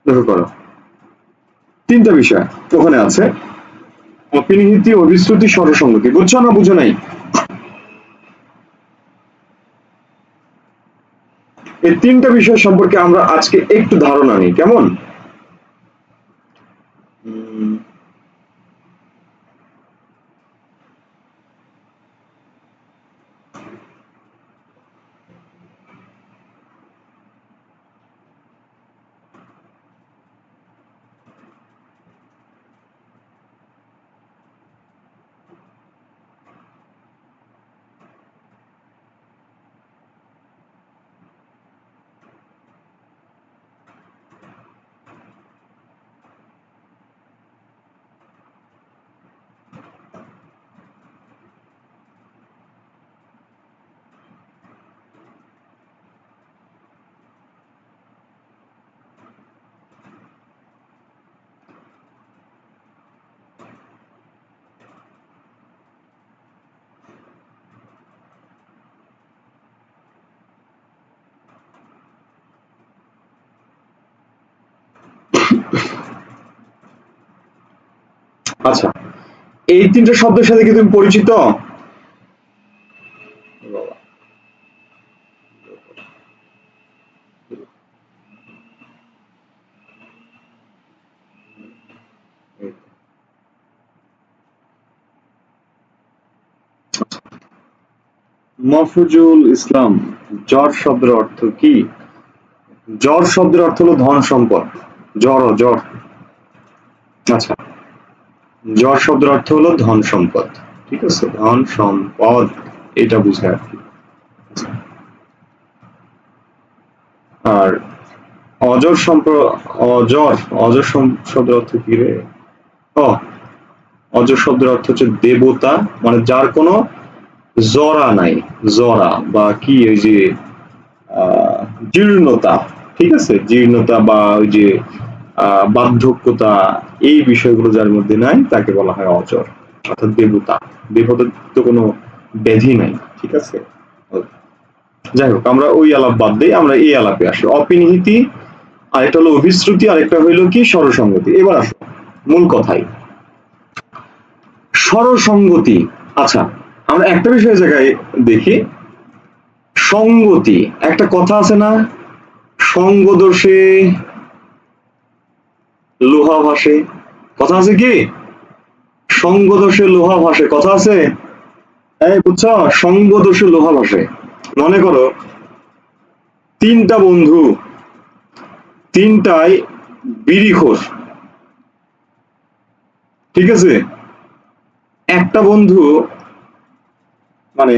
দেখো করো, তিনটা বিষয় ওখানে আছে, অপিনিহিতি, অভিশ্রুতি, স্বরসঙ্গতি। বুঝছো না বুঝো নাই? এই তিনটা বিষয় সম্পর্কে আমরা আজকে একটু ধারণা নিই, কেমন? উম, আচ্ছা, এই তিনটা শব্দের সাথে কি তুমি পরিচিত? মফুজুল ইসলাম, জ্বর শব্দের অর্থ কি? জ্বর শব্দের অর্থ হলো ধন সম্পদ। জ্বর। আচ্ছা, জ্বর শব্দের অর্থ হলো ধন সম্পদ। ঠিক আছে, ধন সম্পদ, এটা বুঝায় আর কি। আর অজর অজর, শব্দের অর্থ কি রে? ও, অজর শব্দের অর্থ হচ্ছে দেবতা, মানে যার কোনো জরা নাই, জরা বা কি ওই যে আহ, জীর্ণতা। ঠিক আছে, জীর্ণতা বা ওই যে বার্ধক্যতা, এই বিষয়গুলো যার মধ্যে নাই তাকে বলা হয় অজর, অর্থাৎ দেবতা। দেবতার তো কোনো ব্যাধি নাই। ঠিক আছে, যাই হোক, আমরা ওই আলাপ বাদ দিই, আমরা এই আলাপে আসি। অপিনিহিতি, আরেকটা হলো অভিশ্রুতি, আরেকটা হইলো কি স্বরসঙ্গতি। এবার আসো মূল কথায়, স্বরসঙ্গতি। আচ্ছা, আমরা একটা বিষয় জায়গায় দেখি, সঙ্গতি, একটা কথা আছে না, সঙ্গ দোষে লোহা ভাসে, কথা আছে কি? সঙ্গ দোষে লোহা ভাসে, কথা আছে। এই বুঝছো, সঙ্গ দোষে লোহা ভাসে। মনে করো তিনটা বন্ধু, তিনটাই বিড়িখোর। ঠিক আছে, একটা বন্ধু, মানে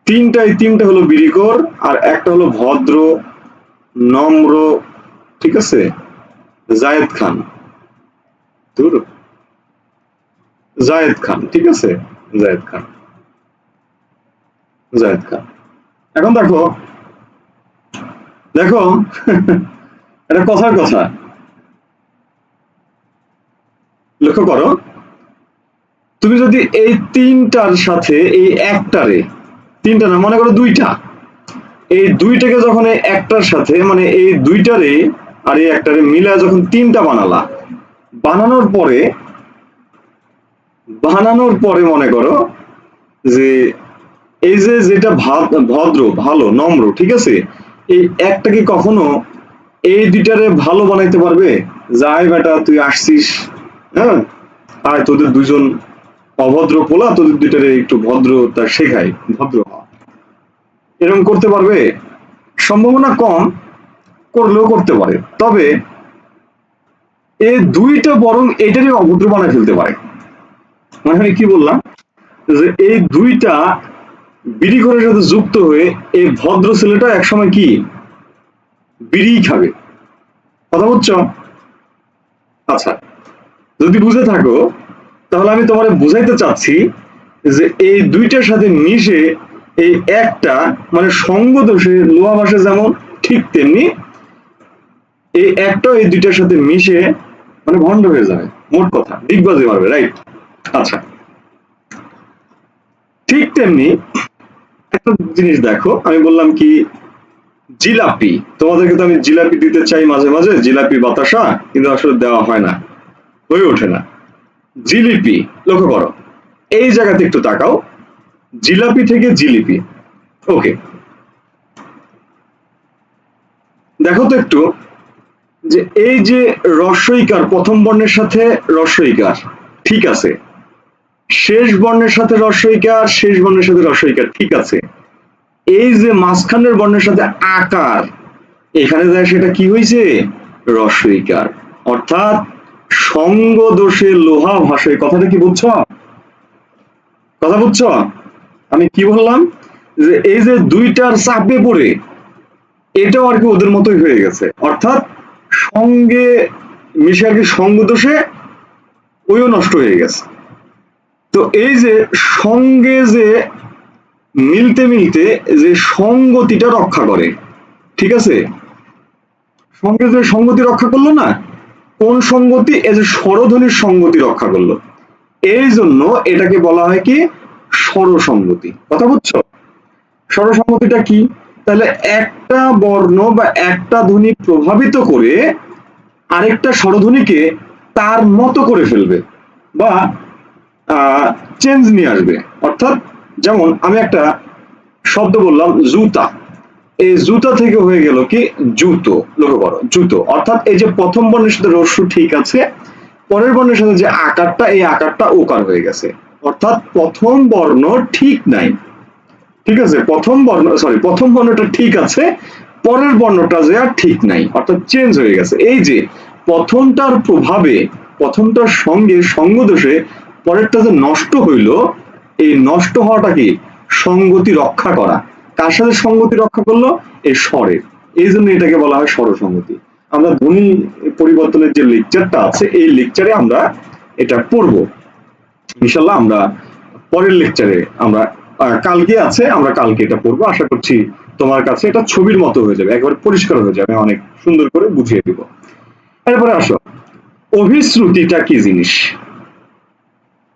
তিনটা হলো বিড়িখোর, আর একটা হলো ভদ্র, নম্র, ঠিক আছে, জায়েদ খান। দূর, জায়েদ খান, ঠিক আছে, জায়েদ খান, জায়েদ খান। এখন দেখো, দেখো এটা কথার কথা, লক্ষ্য করো, তুমি যদি এই তিনটার সাথে এই একটারে, তিনটা না, মনে করো দুইটা, এই দুইটাকে যখন এই একটার সাথে, মানে এই দুইটারে আর এই একটারে মিলা যখন তিনটা বানালা, বানানোর পরে, মনে করো যে এই যে যেটা ভদ্র, ভালো, নম্র, ঠিক আছে, এই একটা কি কখনো এই দুইটারে ভালো বানাইতে পারবে? যাই বেটা তুই আসছিস, হ্যাঁ, আর তোদের দুজন অভদ্র পোলা, তোদের দুইটারে একটু ভদ্রতা শেখাই, ভদ্র হ। এরকম করতে পারবে? সম্ভাবনা কম, করলেও করতে পারে। তবে এই দুইটা বরং এটারই অভদ্র বানায় ফেলতে পারে। মানে আমি কি বললাম, যে এই দুইটা বিড়ি ঘরের সাথে যুক্ত হয়ে এই ভদ্র ছেলেটা একসময় কি বিড়ি খাবে। কথা বুঝছো? আচ্ছা, যদি বুঝে থাকো তাহলে আমি তোমার বুঝাইতে চাচ্ছি যে এই দুইটার সাথে মিশে এই একটা, মানে সঙ্গ দোষে লোহা ভাসে যেমন, ঠিক তেমনি এই একটাও এই দুইটার সাথে মিশে মানে ভণ্ড হয়ে যাবে, মোট কথা ডিগবাজি মারবে, রাইট? আচ্ছা, ঠিক তেমনি একটা জিনিস দেখো, আমি বললাম কি জিলাপি, তোমাদেরকে তো আমি জিলাপি দিতে চাই মাঝে মাঝে, জিলাপি বাতাসা, কিন্তু আসলে দেওয়া হয় না, হয়ে ওঠে না। জিলিপি, লক্ষ্য করো, এই জায়গাতে একটু তাকাও, জিলাপি থেকে জিলিপি। ওকে, দেখো তো একটু, যে এই যে রস্বইকার প্রথম বর্ণের সাথে রস্বইকার, ঠিক আছে, শেষ বর্ণের সাথে রস্বইকার, শেষ বর্ণের সাথে রস্বইকার, ঠিক আছে, এই যে মাঝখানের বর্ণের সাথে আকার, এখানে যায় সেটা কি হয়েছে? রস্বইকার। অর্থাৎ সঙ্গ দোষে লোহা ভাসে, কথাটা কি বুঝছো? কথা বুঝছো? আমি কি বললাম, যে এই যে দুইটার চাপে পড়ে এটাও আর কি ওদের মতোই হয়ে গেছে, অর্থাৎ সঙ্গে মিশে আর কি সঙ্গ দোষে ওইও নষ্ট হয়ে গেছে। তো এই যে সঙ্গে যে মিলতে মিলতে যে সঙ্গতিটা রক্ষা করে, ঠিক আছে, সঙ্গে যে সঙ্গতি রক্ষা করলো না, কোন সঙ্গতি? এই যে স্বরধ্বনির সঙ্গতি রক্ষা করলো, এই জন্য এটাকে বলা হয় কি স্বরসঙ্গতি। কথা বুঝছো? স্বরসঙ্গতিটা কি? তাহলে একটা বর্ণ বা একটা ধ্বনি প্রভাবিত করে আরেকটা স্বরধ্বনিকে তার মতো করে ফেলবে বা চেঞ্জ নিয়ে আসবে। অর্থাৎ যেমন আমি একটা শব্দ বললাম জুতা, এই জুতা থেকে হয়ে গেল কি জুতো, লক্ষ্য করো, জুতো। অর্থাৎ এই যে প্রথম বর্ণের সাথে রস্য ঠিক আছে, পরের বর্ণের সাথে যে আকারটা, এই আকারটা ওকার হয়ে গেছে, অর্থাৎ প্রথম বর্ণ ঠিক নাই, ঠিক আছে, প্রথম বর্ণটা ঠিক আছে, পরের বর্ণটা যে আর ঠিক নাই, অর্থাৎ চেঞ্জ হয়ে গেছে। এই যে প্রথমটার প্রভাবে, প্রথমটার সঙ্গে সঙ্গ দোষে পরেরটা যে নষ্ট হইল, এই নষ্ট হওয়াটা কি সঙ্গতি রক্ষা করা। কার সাথে সঙ্গতি রক্ষা করলো? এই স্বরের। এই জন্য এটাকে বলা হয় স্বরসঙ্গতি। আমরা ধ্বনি পরিবর্তনের যে লেকচারটা আছে, এই লেকচারে আমরা এটা পড়বো ইনশাল্লাহ। আমরা পরের লেকচারে আমরা কালকে আছে, আমরা কালকে এটা পড়বো। আশা করছি তোমার কাছে এটা ছবির মতো হয়ে যাবে, একবার পরিষ্কার হয়ে যাবে, অনেক সুন্দর করে বুঝিয়ে দিব। এরপরে আসো, অভিশ্রুতিটা কি জিনিস,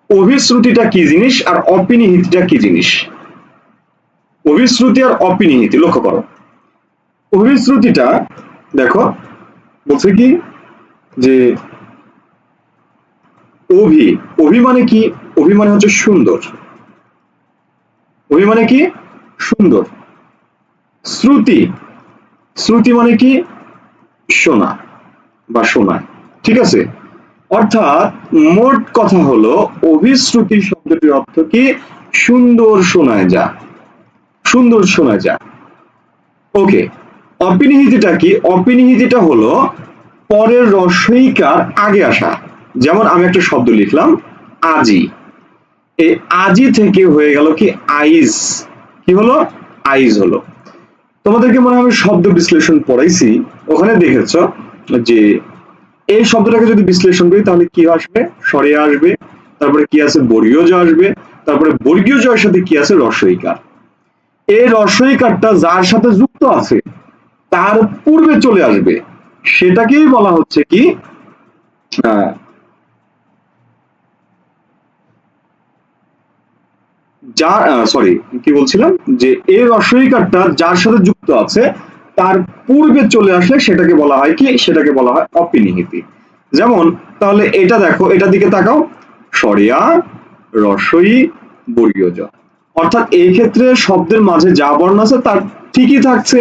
অভিশ্রুতিটা কি জিনিস আর অপিনিহিতটা কি জিনিস? অভিশ্রুতি আর অপিনিহিতি, লক্ষ্য করো, অভিশ্রুতিটা দেখো বলছে কি যে অভি, অভি মানে কি? অভি মানে হচ্ছে সুন্দর, অভি মানে কি সুন্দর। শ্রুতি, শ্রুতি মানে কি শোনা বা শোনায়, ঠিক আছে। অর্থাৎ মোট কথা হলো অভিশ্রুতি শব্দটির অর্থ কি সুন্দর শোনায় যা, সুন্দর শোনায় যা। ওকে, অপিনিহিতিটা কি? অপিনিহিতিটা হলো পরের রস্বইকার আগে আসা। যেমন আমি একটা শব্দ লিখলাম আজি, এই আজি থেকে হয়ে গেল কি আইজ, কি হলো আইজ হলো। তোমাদেরকে মনে হয় আমি শব্দ বিশ্লেষণ পড়াইছি, ওখানে দেখেছ যে এই শব্দটাকে যদি বিশ্লেষণ করি তাহলে কি আসবে? স্বরে আসবে, তারপরে কি আছে বর্গীয় জ আসবে, তারপরে বর্গীয় জয়ের সাথে কি আছে রস্বইকার। এই রস্বইকারটা যার সাথে যুক্ত আছে তার পূর্বে চলে আসবে, সেটাকেই বলা হচ্ছে কি যার, সরি কি বলছিলাম, যে এই রস্বইকারটা যার সাথে যুক্ত আছে তার পূর্বে চলে আসলে সেটাকে বলা হয় কি? সেটাকে বলা হয় অপিনিহিতি। যেমন তাহলে এটা দেখো, এটার দিকে তাকাও, স্বরে আ, রস্বই, বর্গীয় জ, অর্থাৎ এই ক্ষেত্রে শব্দের মাঝে যা বর্ণ আছে তার ঠিকই থাকছে,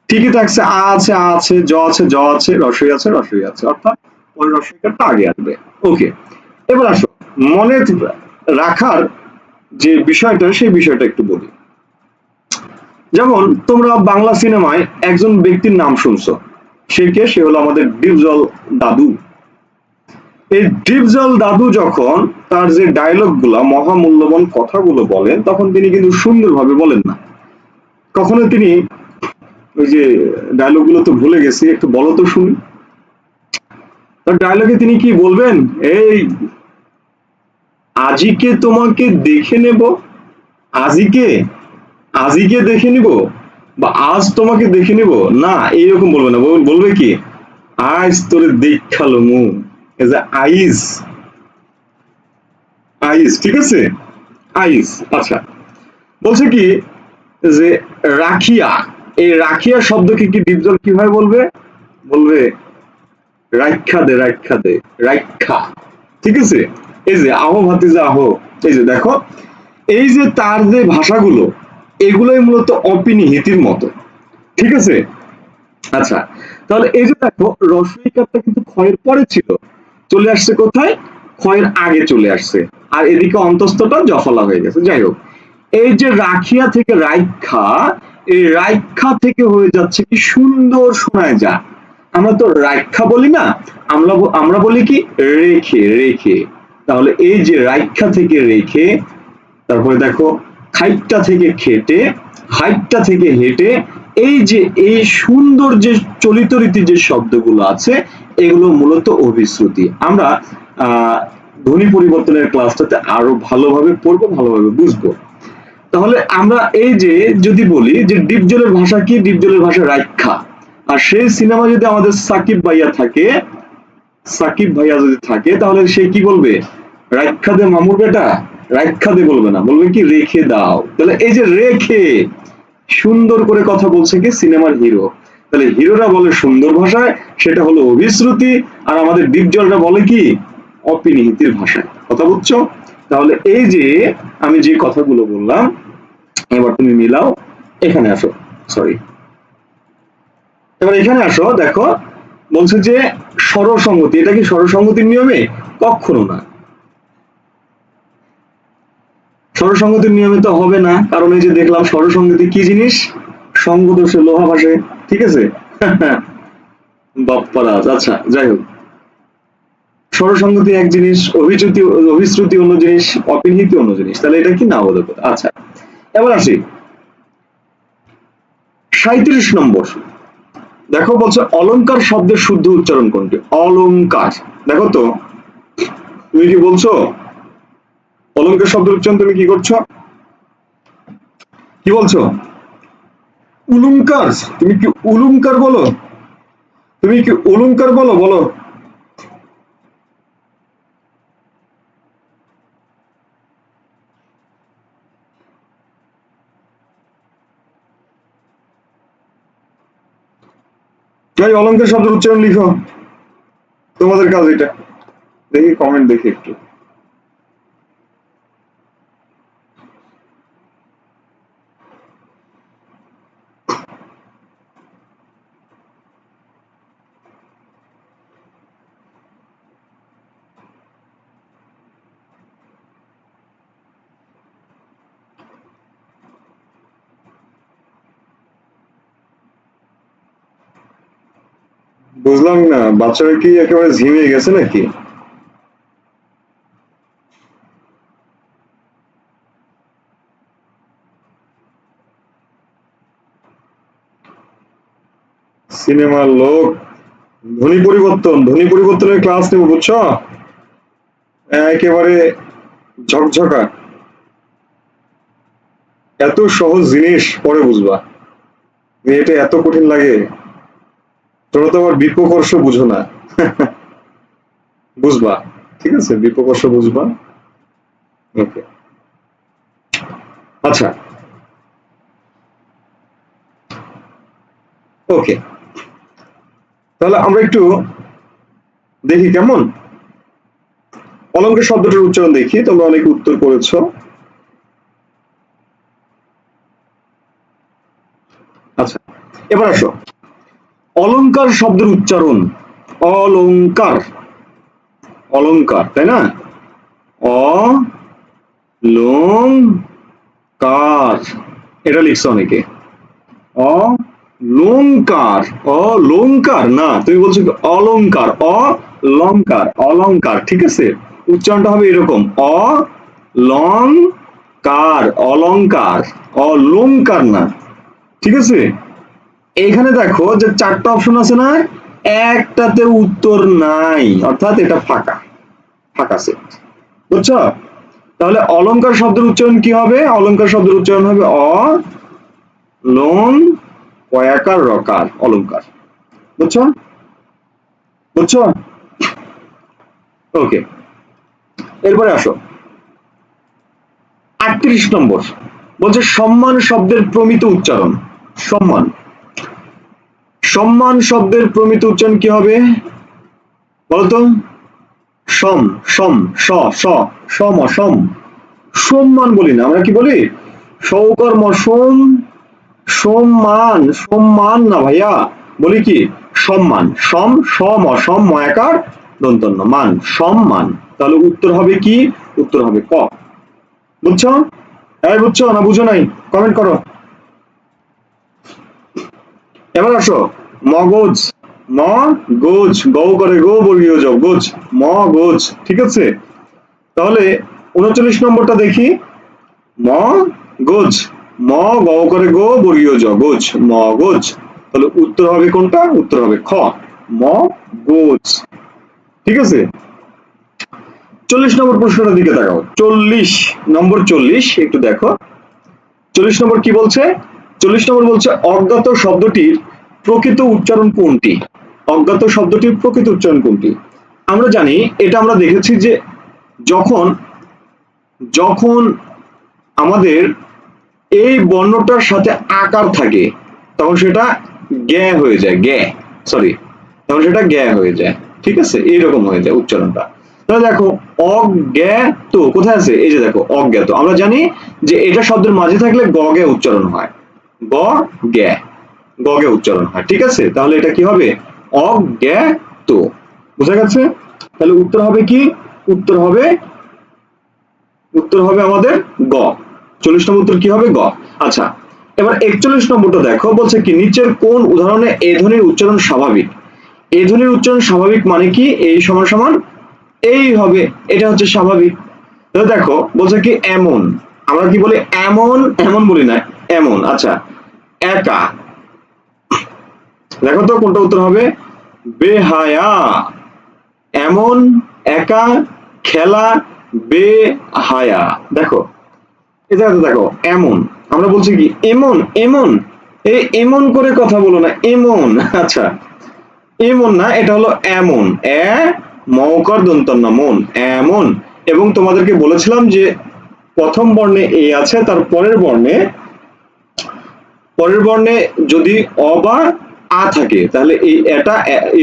ঠিকই থাকছে, আ আছে আ আছে, জ আছে জ আছে, রসই আছে রসই আছে, অর্থাৎ ওই রসইকারটা আগে আসবে। ওকে, এবার আসো মনে রাখার যে বিষয়টা সেই বিষয়টা একটু বলি। যেমন তোমরা বাংলা সিনেমায় একজন ব্যক্তির নাম শুনছো, সে কে? সে হলো আমাদের ডিপজল দাদু। এই ডিপজল দাদু যখন তার যে ডায়লগ গুলা, মহামূল্যবান কথাগুলো বলেন, তখন তিনি কিন্তু সুন্দরভাবে বলেন না। কখনো তিনি ওই যে ডায়লগ গুলো তো ভুলে গেছি, একটু বলো তো শুনি। তার ডায়লগে তিনি কি বলবেন? এই আজিকে তোমাকে দেখে নেব, আজিকে, আজিকে দেখে নিব, বা আজ তোমাকে দেখে নিব, না এইরকম বলবে না, বলবে কি আজ তোরে দেখালো মু, এই যে আইজ, আইজ, ঠিক আছে, আইজ। আচ্ছা, বলছে কি যে রাখিয়া, এই রাখিয়া শব্দকে কি ডিপজল কিভাবে বলবে? বলবে রাইখা দে, রাইখা দে, রাইখা, ঠিক আছে। এই যে আহো ভাতিজা আহো, এই যে দেখো, এই যে তার যে ভাষাগুলো, এগুলোই মূলত অপিনিহিতির মতো, ঠিক আছে। আচ্ছা, তাহলে এই যে দেখো রসইকারটা কিন্তু ক্ষয়ের পরে ছিল, চলে আসছে কোথায়? ক্ষয়ের আগে চলে আসছে, আর এদিকে অন্তস্থটা জফলা হয়ে গেছে। যাই হোক, এই যে রাখিয়া থেকে রাইখা, এই রাইখা থেকে হয়ে যাচ্ছে কি সুন্দর শোনায় যা, আমরা তো রাইখা বলি না, আমরা আমরা বলি কি রেখে, রেখে। তাহলে এই যে রাইখা থেকে রেখে, তারপরে দেখো খাইটটা থেকে খেটে, হাইটটা থেকে হেঁটে, এই যে এই সুন্দর যে চলিত রীতি যে শব্দগুলো আছে, এগুলো মূলত অভিশ্রুতি। আমরা ধ্বনি পরিবর্তনের ক্লাসটাতে আরো ভালোভাবে পড়বো, ভালোভাবে বুঝবো। তাহলে আমরা এই যে যদি বলি যে ডিপজলের ভাষা কি, ডিপজলের ভাষা রাইখা, আর সেই সিনেমা যদি আমাদের সাকিব ভাইয়া থাকে, সাকিব ভাইয়া যদি থাকে, তাহলে সে কি বলবে? রাইখা দে মামুর বেটা, রাইখা দে বলবে না, বলবে কি রেখে দাও। তাহলে এই যে রেখে, সুন্দর করে কথা বলছে কি সিনেমার হিরো, তাহলে হিরোরা বলে সুন্দর ভাষায়, সেটা হলো অভিশ্রুতি, আর আমাদের ডিপজলরা বলে কি অপিনিহিতির ভাষায়। কথা বুঝছো? তাহলে এই যে আমি যে কথাগুলো বললাম, এবার তুমি মিলাও। এখানে আসো, সরি, এবার এখানে আসো, দেখো বলছে যে স্বরসঙ্গতি, এটা কি স্বরসঙ্গতির নিয়মে? কখনো না, স্বরসঙ্গতির নিয়মে তো হবে না, কারণ এই যে দেখলাম স্বরসঙ্গতি কি জিনিস, সঙ্গদোষে লোহা ভাসে, ঠিক আছে। বাপ্পারাজ। আচ্ছা, যাই হোক, স্বরসঙ্গতি এক জিনিস, অভিশ্রুতি, অভিশ্রুতি অন্য জিনিস, অপিনিহিতি অন্য জিনিস, তাহলে এটা কি না বোধকতা। আচ্ছা, এবার আসি ৩৭ নম্বর। দেখো বলছে অলংকার শব্দের শুদ্ধ উচ্চারণ কোনটি? অলংকার, দেখো তো, তুমি কি বলছো? অলংকার শব্দের উচ্চারণ তুমি কি করছো? কি বলছো? উলুঙ্কার? তুমি কি উলুঙ্কার বলো? তুমি কি উলুঙ্কার বলো? বলো। এই অলংকার শব্দের উচ্চারণ লিখো, তোমাদের কাজ এটা। দেখি কমেন্ট দেখি একটু। বুঝলাম না, বাচ্চারা কি একেবারে ঝিমিয়ে গেছে নাকি? সিনেমার লোক, ধ্বনি পরিবর্তন, ধ্বনি পরিবর্তনের ক্লাস নেব, বুঝছো? একেবারে ঝকঝকা, এত সহজ জিনিস পরে বুঝবা, এটা এত কঠিন লাগে। তোমরা তো আবার বিপ্রকর্ষ বুঝো না। বুঝবা, ঠিক আছে, বিপ্রকর্ষ বুঝবা। ওকে, আচ্ছা, ওকে, তাহলে আমরা একটু দেখি কেমন অলংকার শব্দটার উচ্চারণ দেখি। তোমরা অনেকে উত্তর করেছো। এবার আসো, অলংকার শব্দের উচ্চারণ। অলংকার, অলংকার, তাই না? অলংকার, এটা লিখছো অনেকে। অলংকার, অলংকার না, তুমি বলছো কি অলংকার, অলংকার, অলংকার, ঠিক আছে? উচ্চারণটা হবে এরকম, অলংকার, অলংকার, অলংকার না, ঠিক আছে? এখানে দেখো যে চারটা অপশন আছে না, একটাতে উত্তর নাই, অর্থাৎ এটা ফাঁকা, ফাঁকা সেট, বুঝছো? তাহলে অলংকার শব্দের উচ্চারণ কি হবে? অলংকার শব্দের উচ্চারণ হবে লং কয়াকার রকার, অলংকার, বুঝছো? বুঝছো? ওকে, এরপরে আসো 38 নম্বর, বলছে সম্মান শব্দের প্রমিত উচ্চারণ। সম্মান, সম্মান শব্দের প্রমিত উচ্চারণ কি হবে বলতো? সম, সম, স, স, সম, সম, সম্মান বলি না, আমরা কি বলি? সৌকর্ম সোম, সম্মান, সম্মান না ভাইয়া, বলি কি সম্মান, সম, সম, অসম, ময়াকার দন্তন্য মান, সম্মান। তাহলে উত্তর হবে কি? উত্তর হবে ক, বুঝছো? এই বুঝছো না বুঝো নাই? কমেন্ট করো। এবার আসো মগজ, মগজ, গৌ করে গো বর্গীয় জ, গোজ, মগজ, ঠিক আছে? তাহলে 39 নম্বরটা দেখি, মগজ, ম গৌ করে গো বর্গীয় জ, গোজ, মগজ। তাহলে উত্তর হবে কোনটা? উত্তর হবে খ, মগজ, ঠিক আছে? 40 নম্বর প্রশ্নটার দিকে তাকাও, 40 নম্বর, 40 একটু দেখো, 40 নম্বর কি বলছে? 40 নম্বর বলছে অজ্ঞাত শব্দটির প্রকৃত উচ্চারণ কোনটি? অজ্ঞাত শব্দটির প্রকৃত উচ্চারণ কোনটি? আমরা জানি, এটা আমরা দেখেছি যে যখন, যখন আমাদের এই বর্ণটার সাথে আকার থাকে তখন সেটা গ্যা হয়ে যায়, গ্যা, সরি, তখন সেটা গ্যা হয়ে যায়, ঠিক আছে? এইরকম হয়ে যায় উচ্চারণটা। তাহলে দেখো অজ্ঞাত কোথায় আছে? এই যে দেখো অজ্ঞাত, আমরা জানি যে এটা শব্দের মাঝে থাকলে গ গে উচ্চারণ হয়, গ গে, গ গে উচ্চারণ হয়, ঠিক আছে? তাহলে এটা কি হবে? অজ্ঞাত, বুঝা গেছে? তাহলে উত্তর হবে কি? উত্তর হবে, উত্তর হবে আমাদের গ, 40 নম্বর উত্তর কি হবে? গ। আচ্ছা, এবার 41 নম্বরটা দেখো, বলছে কি নিচের কোন উদাহরণে এ ধ্বনির উচ্চারণ স্বাভাবিক? এ ধ্বনির উচ্চারণ স্বাভাবিক মানে কি? এই সমান সমান এই হবে, এটা হচ্ছে স্বাভাবিক। তাহলে দেখো বলছে কি এমন, আমরা কি বলি? এমন, এমন বলি না, এমন। আচ্ছা, একা, দেখো তো কোনটা উত্তর হবে? বেহায়া, এমন, একা, খেলা, বেহায়া, দেখো এটা দেখো এমন, আমরা বলছি কি এমন, এমন, এই এমন করে কথা বলো না, এমন, আচ্ছা এমন না, এটা হলো এমন, এ মৌকার দন্তন্য মন, এমন। এবং তোমাদেরকে বলেছিলাম যে প্রথম বর্ণে এ আছে, তার পরের বর্ণে, পরের বর্ণে যদি অ বা আ থাকে তাহলে এই এটা,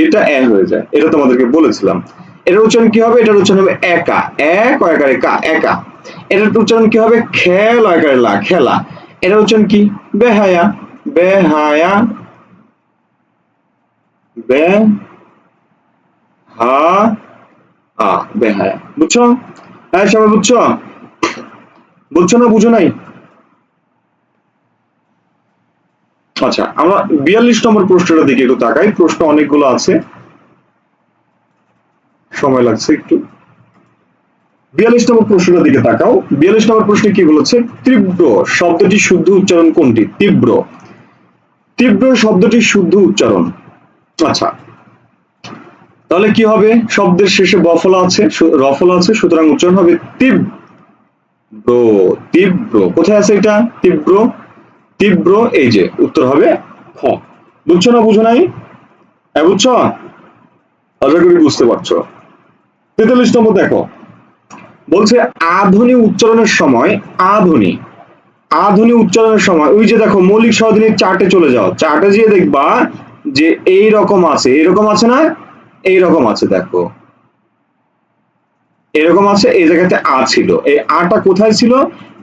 এটা এ হয়ে যায়, এটা তোমাদেরকে বলেছিলাম। এটার উচ্চারণ কি হবে? এটার উচ্চারণ হবে একা, এক অয়কারে কা, একা। এটার উচ্চারণ কি হবে? খেল অয়কারে লা, খেলা। এটার উচ্চারণ কি? বেহায়া, বেহায়া, বে হা আ, বেহায়া, বুঝছো? হ্যাঁ সবাই বুঝছো? বুঝছো না বুঝো নাই? আচ্ছা, আমরা 42 নম্বর প্রশ্নটার দিকে একটু তাকাই, প্রশ্ন অনেকগুলো আছে, সময় লাগছে একটু। 42 নম্বর প্রশ্নটার দিকে তাকাও, 42 নম্বর প্রশ্নে কি বলেছে? তীব্র শব্দটির শুদ্ধ উচ্চারণ কোনটি? তীব্র, তীব্র শব্দটির শুদ্ধ উচ্চারণ। আচ্ছা, তাহলে কি হবে? শব্দের শেষে বফলা আছে, রফলা আছে, সুতরাং উচ্চারণ হবে তীব্র, তীব্র, কোথায় আছে এটা? তীব্র, তীব্র, এই যে উত্তর হবে খ। বুঝছো না বুঝো নাই? হ্যাঁ বুঝছো? আশা করি বুঝতে পারছো। 43 নম্বর দেখো, বলছে আধ্বনি উচ্চারণের সময়, আধ্বনি, আধ্বনি উচ্চারণের সময় ওই যে দেখো মৌলিক স্বরধ্বনির চার্টে চলে যাও, চার্টে গিয়ে দেখবা যে এই রকম আছে, এরকম আছে না, এই রকম আছে, দেখো এরকম আছে, এই জায়গাতে ছিল, এই আটা কোথায় ছিল?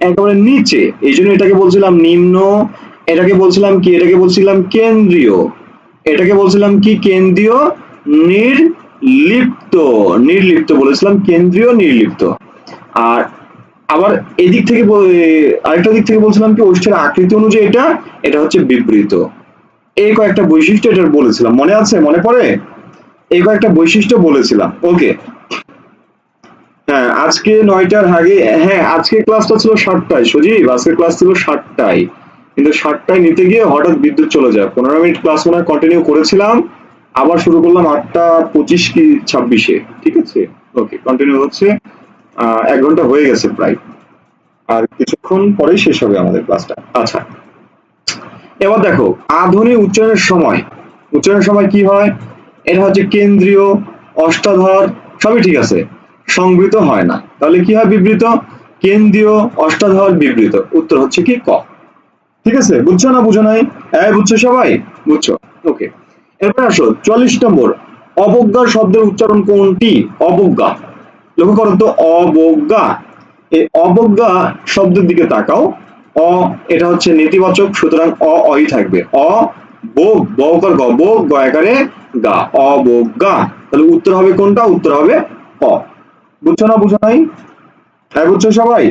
একেবারে নিচে, এই জন্য এটাকে বলছিলাম নিম্ন, এটাকে বলছিলাম কি, এটাকে বলছিলাম কেন্দ্রীয়, এটাকে বলছিলাম কি কেন্দ্রীয় নির্লিপ্ত, নির্লিপ্ত বলেছিলাম, কেন্দ্রীয় নির্লিপ্ত। আর আবার এদিক থেকে আরেকটা দিক থেকে বলছিলাম কি ওষ্ঠের আকৃতি অনুযায়ী এটা, এটা হচ্ছে বিবৃত। এই কয়েকটা বৈশিষ্ট্য এটার বলেছিলাম, মনে আছে, মনে পড়ে? এই কয়েকটা বৈশিষ্ট্য বলেছিলাম। ওকে, হ্যাঁ আজকে 9টার আগে, হ্যাঁ আজকে ক্লাসটা ছিল 7টায় সজীব, আজকে ক্লাস ছিল 7টায়, কিন্তু 7টায় নিতে গিয়ে হঠাৎ বিদ্যুৎ চলে যায়। 15 মিনিট ক্লাস মনে কন্টিনিউ করেছিলাম, আবার শুরু করলাম 8টা 25 কি 26-এ, ঠিক আছে? ওকে, কন্টিনিউ হচ্ছে। 1 ঘন্টা হয়ে গেছে প্রায়, আর কিছুক্ষণ পরেই শেষ হবে আমাদের ক্লাসটা। আচ্ছা, এবার দেখো আধুনিক উচ্চারণের সময়, উচ্চারণের সময় কি হয়? এটা হচ্ছে কেন্দ্রীয়, অষ্টাধর, সবই ঠিক আছে, সংবৃত হয় না, তাহলে কি হয়? বিবৃত। কেন্দ্রীয়, অষ্টাধর, বিবৃত, উত্তর হচ্ছে কি ক। ঠিক আছে, বুঝছো না বুঝো নাই? হ্যাঁ বুঝছো সবাই? বুঝছো? ওকে, এরপর আসো 44 নম্বর, অবজ্ঞা শব্দের উচ্চারণ কোনটি? অবজ্ঞা, লক্ষ্য করো তো, অবজ্ঞা, এই অবজ্ঞা শব্দের দিকে তাকাও। অ, এটা হচ্ছে নেতিবাচক, সুতরাং অই থাকবে। অ বোগ, বকার গ, বোগ গয়াকারে গা, অবজ্ঞা, তাহলে উত্তর হবে কোনটা? উত্তর হবে অ। বুঝছো না বুঝো নাই? হ্যাঁ বুঝছো সবাই?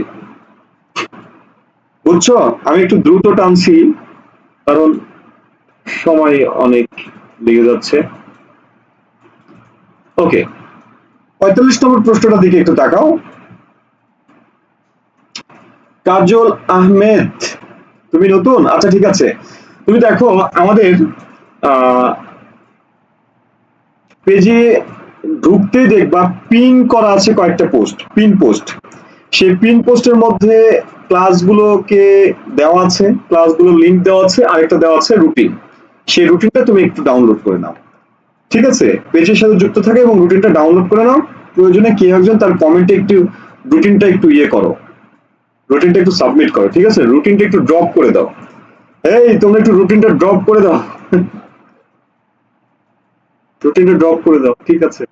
বুঝছো? আমি একটু দ্রুত টানছি কারণ সময় অনেক লেগে যাচ্ছে। ওকে, 45 নম্বর প্রশ্নটার দিকে একটু তাকাও। কাজল আহমেদ, তুমি নতুন? আচ্ছা ঠিক আছে, তুমি দেখো আমাদের পেজে ঢুকতেই দেখবা পিন করা আছে কয়েকটা পোস্ট, পিন পোস্ট। সেই পিন পোস্টের মধ্যে ক্লাসগুলোকে দেওয়া আছে, ক্লাসগুলোর লিংক দেওয়া আছে, আরেকটা দেওয়া আছে রুটিন। সেই রুটিনটা তুমি একটু ডাউনলোড করে নাও, ঠিক আছে? পেজের সাথে যুক্ত থাকে এবং রুটিনটা ডাউনলোড করে নাও। প্রয়োজনে কেউ একজন তার কমেন্টে একটু রুটিনটা একটু ইয়ে করো, রুটিনটা একটু সাবমিট করো, ঠিক আছে? রুটিনটা একটু ড্রপ করে দাও। এই তোমরা একটু রুটিনটা ড্রপ করে দাও, রুটিনটা ড্রপ করে দাও, ঠিক আছে?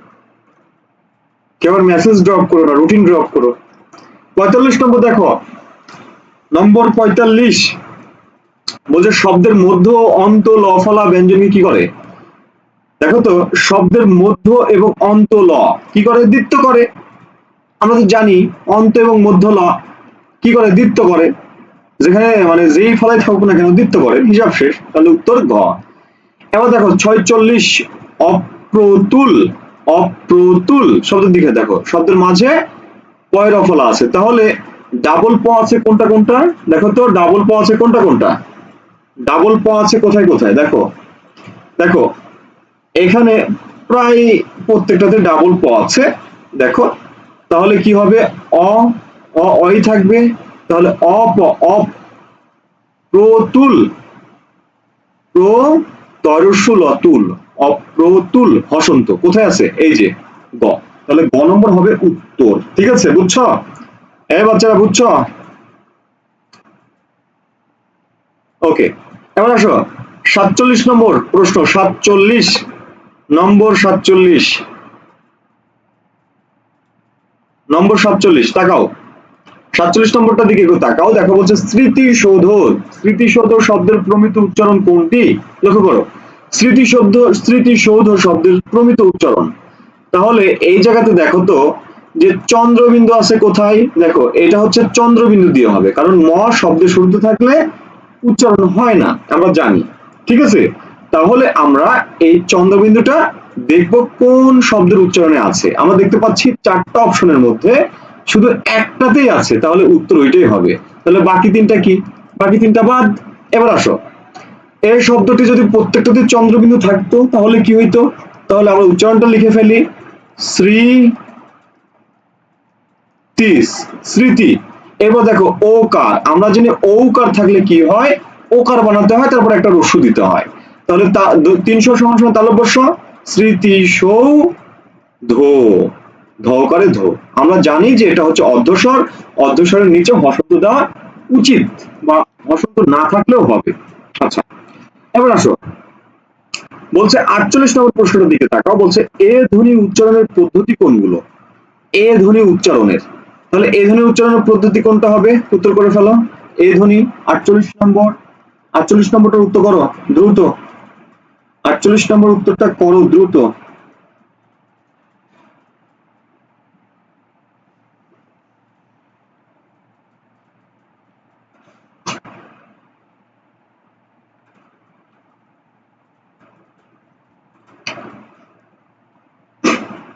কেউ আবার মেসেজ ড্রপ করো না, রুটিন ড্রপ করো। 45 নম্বর দেখো, নম্বর 45 বলছে শব্দের মধ্য অন্ত ল ফলা ব্যঞ্জনকে কি করে? দেখো তো, শব্দের মধ্য এবং অন্ত ল কি করে? দ্বিত্ব করে। আমরা তো জানি অন্ত এবং মধ্য ল কি করে? দ্বিত্ব করে। যেখানে মানে যেই ফলাই থাকুক না কেন দ্বিত্ব করে, হিসাব শেষ, তাহলে উত্তর ঘ। এবার দেখো 46, অপ্রতুল, অপ্রতুল শব্দের দিকে দেখো, শব্দের মাঝে পয়ের ফলা আছে, তাহলে ডাবল প আছে কোনটা কোনটা? দেখো তো ডাবল প আছে কোনটা কোনটা? ডাবল প আছে কোথায় কোথায়? দেখো, দেখো এখানে প্রায় প্রত্যেকটাতে ডাবল প আছে, দেখো। তাহলে কি হবে? অ, অই থাকবে, তাহলে অপ, অপ্রতুল, প্র তরসুল অতুল, অপ্রতুল হসন্ত কোথায় আছে? এই যে গ, তাহলে গ নম্বর হবে উত্তর, ঠিক আছে? বুঝছো? এই বাচ্চারা বুঝছো? ওকে, এবার আসো 47 নম্বর প্রশ্ন, 47 নম্বর, 47 নম্বর, 47 তাকাও, 47 নম্বরটা দিকে একটু তাকাও। দেখো বলছে স্মৃতিসৌধ, স্মৃতিসৌধ শব্দের প্রমিত উচ্চারণ কোনটি? লক্ষ্য করো, স্মৃতিসৌধ, স্মৃতিসৌধ শব্দের প্রমিত উচ্চারণ, তাহলে এই জায়গাতে দেখো তো যে চন্দ্রবিন্দু আছে কোথায়? দেখো এটা হচ্ছে চন্দ্রবিন্দু দিয়ে হবে, কারণ ম শব্দের শুরুতে থাকলে উচ্চারণ হয় না, আমরা জানি, ঠিক আছে? তাহলে আমরা এই চন্দ্রবিন্দুটা দেখব কোন শব্দের উচ্চারণে আছে। আমরা দেখতে পাচ্ছি 4টা অপশনের মধ্যে শুধু একটাতেই আছে, তাহলে উত্তর ওইটাই হবে। তাহলে বাকি 3টা কি? বাকি 3টা বাদ। এবার আসো, এই শব্দটি যদি প্রত্যেকটাতে চন্দ্রবিন্দু থাকতো তাহলে কি হইতো? তাহলে আমরা উচ্চারণটা লিখে ফেলি, স্মৃতি। এবার দেখো ওকার, আমরা জানি ওকার থাকলে কি হয়? ওকার বানাতে হয়, তারপর একটা রস্যু দিতে হয়। তাহলে 300 সমান সমান তালব্যস্য স্মৃতি সৌ ধো, ধকারে ধো। আমরা জানি যে এটা হচ্ছে অর্ধস্বর, অর্ধস্বরের নিচে হসন্ত দেওয়া উচিত, বা হসন্ত না থাকলেও হবে। আচ্ছা, এবার আসো, বলছে 48 নম্বর প্রশ্নের দিকে তাকাও। বলছে এ ধ্বনি উচ্চারণের পদ্ধতি কোনগুলো? এ ধ্বনি উচ্চারণের, তাহলে এ ধ্বনি উচ্চারণের পদ্ধতি কোনটা হবে? উত্তর করে ফেলো। এ ধ্বনি 48 নম্বর, 48 নম্বরটার উত্তর করো দ্রুত, 48 নম্বর উত্তরটা করো দ্রুত।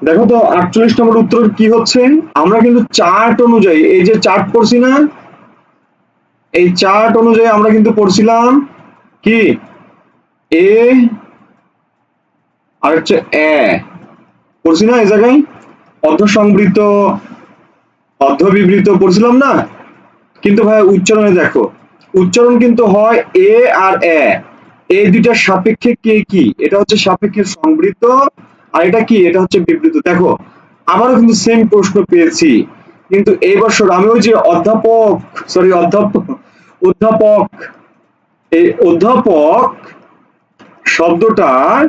দেখো তো 48 নম্বর উত্তর কি হচ্ছে। আমরা কিন্তু চার্ট অনুযায়ী, এই যে চার্ট পড়ছি না, এই চার্ট অনুযায়ী আমরা কিন্তু পড়ছিলাম কি এ আর হচ্ছে এ, পড়ছি না এই জায়গায় অর্ধ সংবৃত অর্ধ বিবৃত পড়ছিলাম না। কিন্তু ভাই উচ্চারণে দেখো, উচ্চারণ কিন্তু হয় এ আর এ, এই দুইটার সাপেক্ষে কে কি, এটা হচ্ছে সাপেক্ষে সংবৃত আর এটা কি, এটা হচ্ছে বিবৃত। দেখো আমারও কিন্তু সেম প্রশ্ন পেয়েছি, কিন্তু এই বছর আমি ওই যে অধ্যাপক, সরি অধ্যাপক, অধ্যাপক, এই অধ্যাপক শব্দটার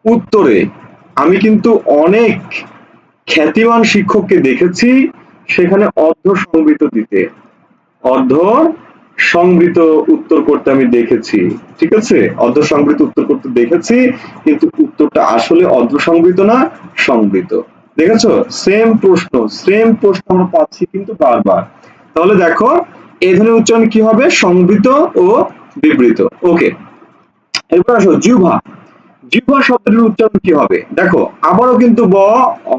উত্তরে আমি কিন্তু অনেক খ্যাতিমান শিক্ষককে দেখেছি সেখানে অর্ধ সংবৃত দিতে, অর্ধ সংবৃত উত্তর করতে আমি দেখেছি, ঠিক আছে, অর্ধ সংবৃত উত্তর করতে দেখেছি, কিন্তু উত্তরটা আসলে অর্ধ সংবৃত না, সংবৃত। দেখেছো, সেম প্রশ্ন আমরা পাচ্ছি কিন্তু বারবার। তাহলে দেখো এই ধরনের উচ্চারণ কি হবে, সংবৃত ও বিবৃত। ওকে, এরপর আসো জিহ্বা। জিহ্বা শব্দটির উচ্চারণ কি হবে, দেখো আবারও কিন্তু ব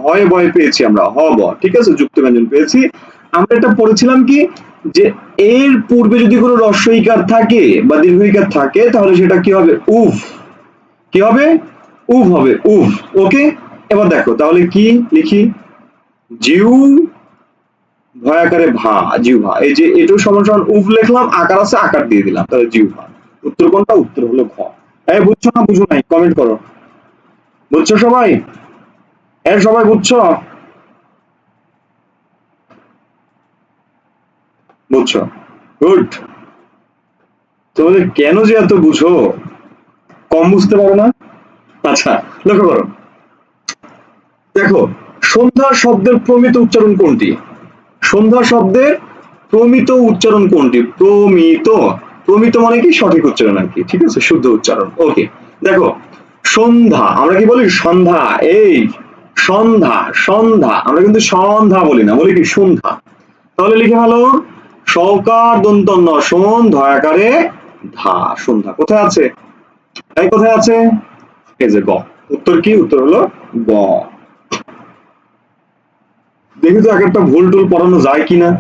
হয় বয় পেয়েছি আমরা, হ ব, ঠিক আছে, যুক্ত ব্যঞ্জন পেয়েছি। আমরা এটা পড়েছিলাম কি, যে এর পূর্বে যদি কোনো হ্রস্ব ইকার থাকে বা দীর্ঘ ইকার থাকে তাহলে সেটা কি হবে, উফ, কি হবে, উফ হবে, উফ। ওকে, এবার দেখো তাহলে কি লিখি, জিউ ভয়াকারে ভা, জিহ্বা, এই যে এটাও সমান সমান উফ লিখলাম, আকার আছে আকার দিয়ে দিলাম, তাহলে জিহ্বা। উত্তর কোনটা, উত্তর হলো ঘ। এই বুঝছো না বুঝো নাই কমেন্ট করো, বুঝছো সবাই, এর সবাই বুঝছো, বুঝছো, গুড। তোমাদের কেন যে এত বুঝো, কম বুঝতে পারো না। আচ্ছা, লক্ষ্য করো, দেখো সন্ধ্যা শব্দের প্রমিত উচ্চারণ কোনটি, সন্ধ্যা শব্দের প্রমিত উচ্চারণ কোনটি, প্রমিত, প্রমিত মানে কি সঠিক উচ্চারণ আর কি, ঠিক আছে, শুদ্ধ উচ্চারণ। ওকে, দেখো সন্ধ্যা আমরা কি বলি, সন্ধ্যা, এই সন্ধ্যা, সন্ধ্যা আমরা কিন্তু সন্ধ্যা বলি না, বলি কি সন্ধ্যা। তাহলে লিখে ভালো, সৌকার দন্তন্য সোন ধয়াকারে ধা, সন্ধ্যা কোথায় আছে, তাই কোথায় আছে, এই যে গ। উত্তর কি, উত্তর হলো গ। দেখি তো এক একটা ভুল টুল পড়ানো যায় কিনা।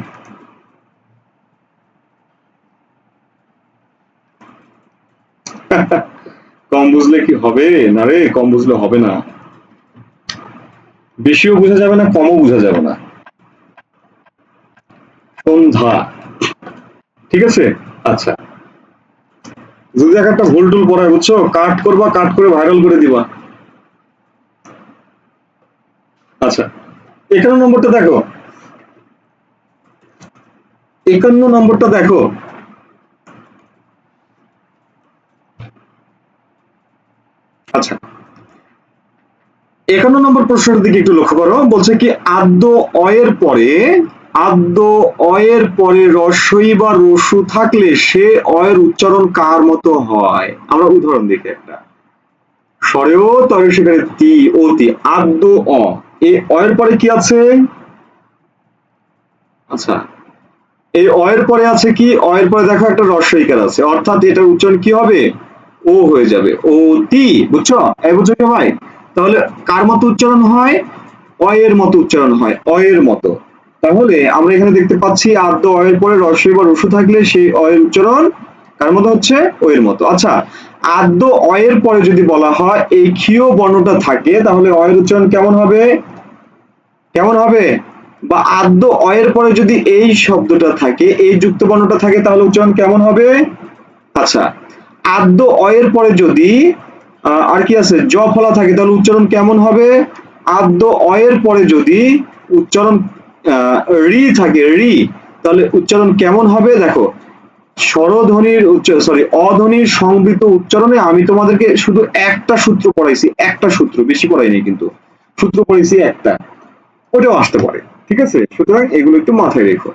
কম বুঝলে কি হবে, না রে, কম বুঝলে হবে না, বেশিও বোঝা যাবে না কমও বোঝা যাবে না, সন্ধ্যা, ঠিক আছে। আচ্ছা, যদি এক একটা ভুল টুল পড়ায় বুঝছো, কাট করবা, কাট করে ভাইরাল করে দিবা। আচ্ছা, 51 নম্বরটা দেখো, 51 নম্বরটা দেখো, আচ্ছা 51 নম্বর প্রশ্নের দিকে একটু লক্ষ্য করো, বলছে কি আদ্য অয়ের পরে, আদ্য অয়ের পরে রস্বই বা রসু থাকলে সে অয়ের উচ্চারণ কার মতো হয়, আমরা উদাহরণ দেখি একটা, স্বরেও তরে সেখানে তি অতি, আদ্য অ, এই অয়ের পরে কি আছে, আচ্ছা এই অয়ের পরে আছে কি, অয়ের পরে দেখো একটা হ্রস্ব ইকার আছে, অর্থাৎ এটার উচ্চারণ কি হবে, ও হয়ে যাবে, অতি, বুঝছো, এই বুঝছো কি ভাই। তাহলে কার মতো উচ্চারণ হয়, অয়ের মতো উচ্চারণ হয়, অয়ের মতো। তাহলে আমরা এখানে দেখতে পাচ্ছি আদ্য অয়ের পরে হ্রস্ব বা রসু থাকলে সেই অয়ের উচ্চারণ কার মতো হচ্ছে, ওয়ের মতো। আচ্ছা, আদ্য অয়ের পরে যদি বলা হয় এই ক্ষীয় বর্ণটা থাকে তাহলে অয়ের উচ্চারণ কেমন হবে, কেমন হবে, বা আদ্য অয়ের পরে যদি এই শব্দটা থাকে, এই যুক্ত বর্ণটা থাকে তাহলে উচ্চারণ কেমন হবে। আচ্ছা, আদ্য অয়ের পরে যদি আর কি আছে, জ ফলা থাকে তাহলে উচ্চারণ কেমন হবে, আদ্য অয়ের পরে যদি উচ্চারণ রি থাকে, রি, তাহলে উচ্চারণ কেমন হবে। দেখো স্বরধ্বনির সরি অধ্বনির সংবৃত উচ্চারণে আমি তোমাদেরকে শুধু একটা সূত্র পড়াইছি, একটা সূত্র, বেশি পড়াইনি কিন্তু, সূত্র পড়াইছি একটা, ওটাও আসতে পারে, ঠিক আছে, সুতরাং এগুলো একটু মাথায় রেখো,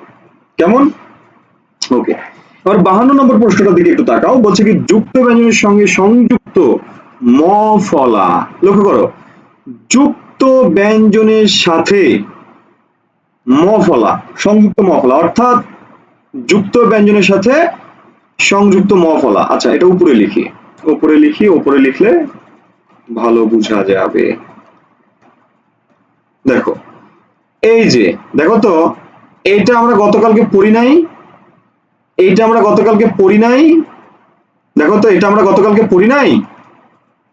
কেমন। ওকে, আর 52 নম্বর প্রশ্নটার দিকে একটু তাকাও, বলছে কি যুক্ত ব্যঞ্জনের সঙ্গে সংযুক্ত ম ফলা। লক্ষ্য করো, যুক্ত ব্যঞ্জনের সাথে ম ফলা, সংযুক্ত ম ফলা, অর্থাৎ যুক্ত ব্যঞ্জনের সাথে সংযুক্ত ম ফলা। আচ্ছা, এটা উপরে লিখি, উপরে লিখলে ভালো বোঝা যাবে। দেখো, এই যে দেখো তো, এইটা আমরা গতকালকে পড়ি নাই, দেখো তো, এটা আমরা গতকালকে পড়ি নাই,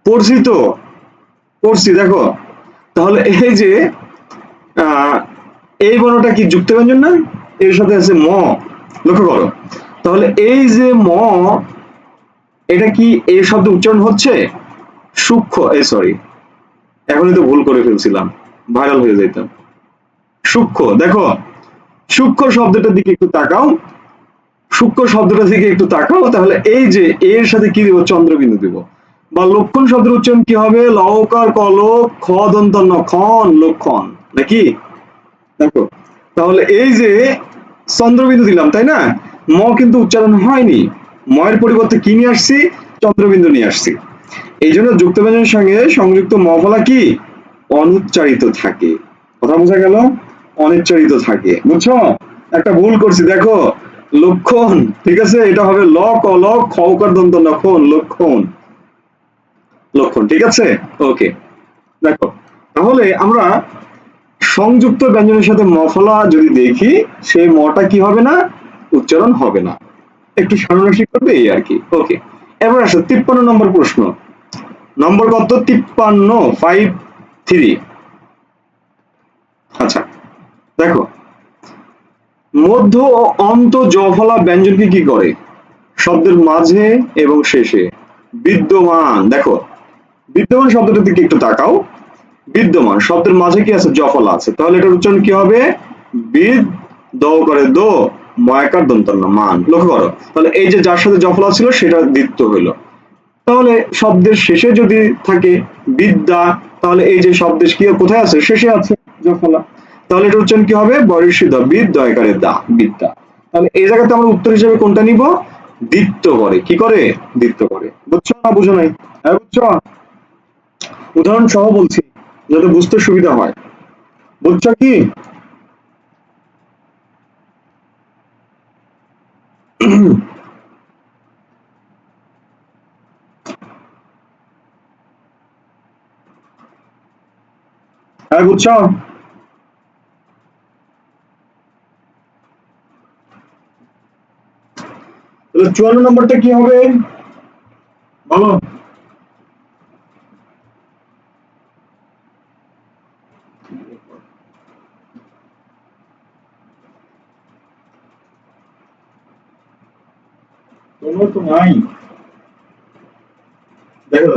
পড়ছি তো, পড়ছি, দেখো। তাহলে এই যে এই বর্ণটা কি যুক্ত ব্যঞ্জন না? এর সাথে আছে ম, লক্ষ্য করো। তাহলে এই যে ম, এটা কি এই শব্দ উচ্চারণ হচ্ছে? সূক্ষ্ম, সরি, এখনই তো ভুল করে ফেলছিলাম, ভাইরাল হয়ে যেতাম। সূক্ষ্ম, দেখো, সূক্ষ্ম শব্দটার দিকে একটু তাকাও, তাহলে এই যে এর সাথে কি দিব? চন্দ্রবিন্দু দিব। বা লক্ষণ শব্দের উচ্চারণ কি হবে? লকার কলক খ দন্ত ন, খন, লক্ষণ, নাকি? দেখো, তাহলে এই যে চন্দ্রবিন্দু দিলাম, তাই না? ম কিন্তু উচ্চারণ হয়নি, ময়ের পরিবর্তে কি নিয়ে আসছি? চন্দ্রবিন্দু নিয়ে আসছি। এই জন্য যুক্ত ব্যঞ্জনের সঙ্গে সংযুক্ত ম ফলা কি? অনুচ্চারিত থাকে। কথা বোঝা গেল? অনুচ্চারিত থাকে, বুঝছো? একটা ভুল করছি, দেখো, লক্ষণ, ঠিক আছে, এটা হবে ল ক ল খ উকার দন্ত লক্ষণ, লক্ষণ, ঠিক আছে, ওকে। দেখো, তাহলে আমরা সংযুক্ত ব্যঞ্জনের সাথে ম ফলা যদি দেখি, সেই মটা কি হবে না? উচ্চারণ হবে না, একটু সামনাসামনি করবে, এই আর কি। ওকে, এবার আসো 53 নম্বর প্রশ্ন। নম্বর কত? 53, 53। আচ্ছা, দেখো, মধ্য ও অন্ত জ ফলা ব্যঞ্জনকে কি করে? শব্দের মাঝে এবং শেষে বিদ্যমান। দেখো, বিদ্যমান শব্দটার দিকে একটু তাকাও, বিদ্যমান শব্দের মাঝে কি আছে? জ ফলা আছে, তাহলে এটার উচ্চারণ কি হবে? বিদ, দ করে দো, ময়াকার দন্তন্য মান। লক্ষ্য করো, তাহলে এই যে যার সাথে জ ফলা ছিল সেটা দ্বিত্ব হইল। তাহলে শব্দের শেষে যদি থাকে বিদ্যা, তাহলে এই যে শব্দের কি কোথায় আছে? শেষে আছে জ ফলা। তাহলে এটা উচ্চারণ কি হবে? বর্ষিত বিদ, দয়কারে দা, বিদ্যা। তাহলে এই জায়গাতে আমরা উত্তর হিসেবে কোনটা নিব? দ্বিত্ব করে। কি করে? দ্বিত্ব করে। বুঝছো না বুঝো নাই? হ্যাঁ, বুঝছো? উদাহরণ সহ বলছি যাতে বুঝতে সুবিধা হয়। বুঝছো কি? হ্যাঁ, বুঝছো? তাহলে 54 নম্বরটা কি হবে বলো? তোমরা তো নাই, দেখো।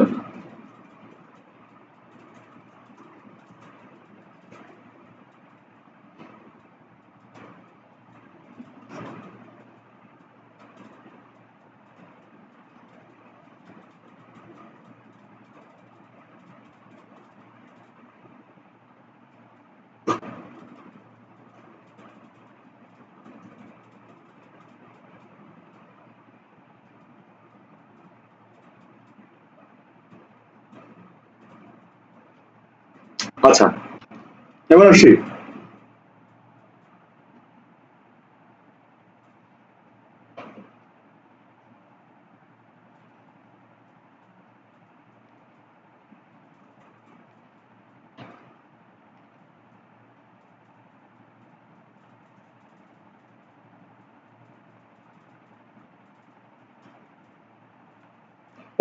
আচ্ছা, এবার আসি।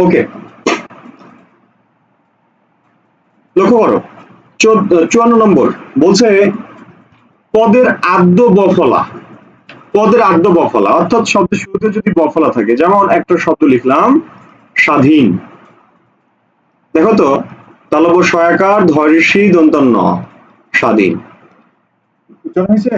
ওকে, লক্ষ্য করো, 54 নম্বর বলছে পদের আদ্য বফলা। পদের আদ্য বফলা অর্থাৎ শব্দের শুরুতে যদি বফলা থাকে, যেমন একটা শব্দ লিখলাম স্বাধীন, দেখো তো, তালব সয়াকার ধৈর্যী দন্তন্য, স্বাধীন। উচ্চারণ হয়েছে?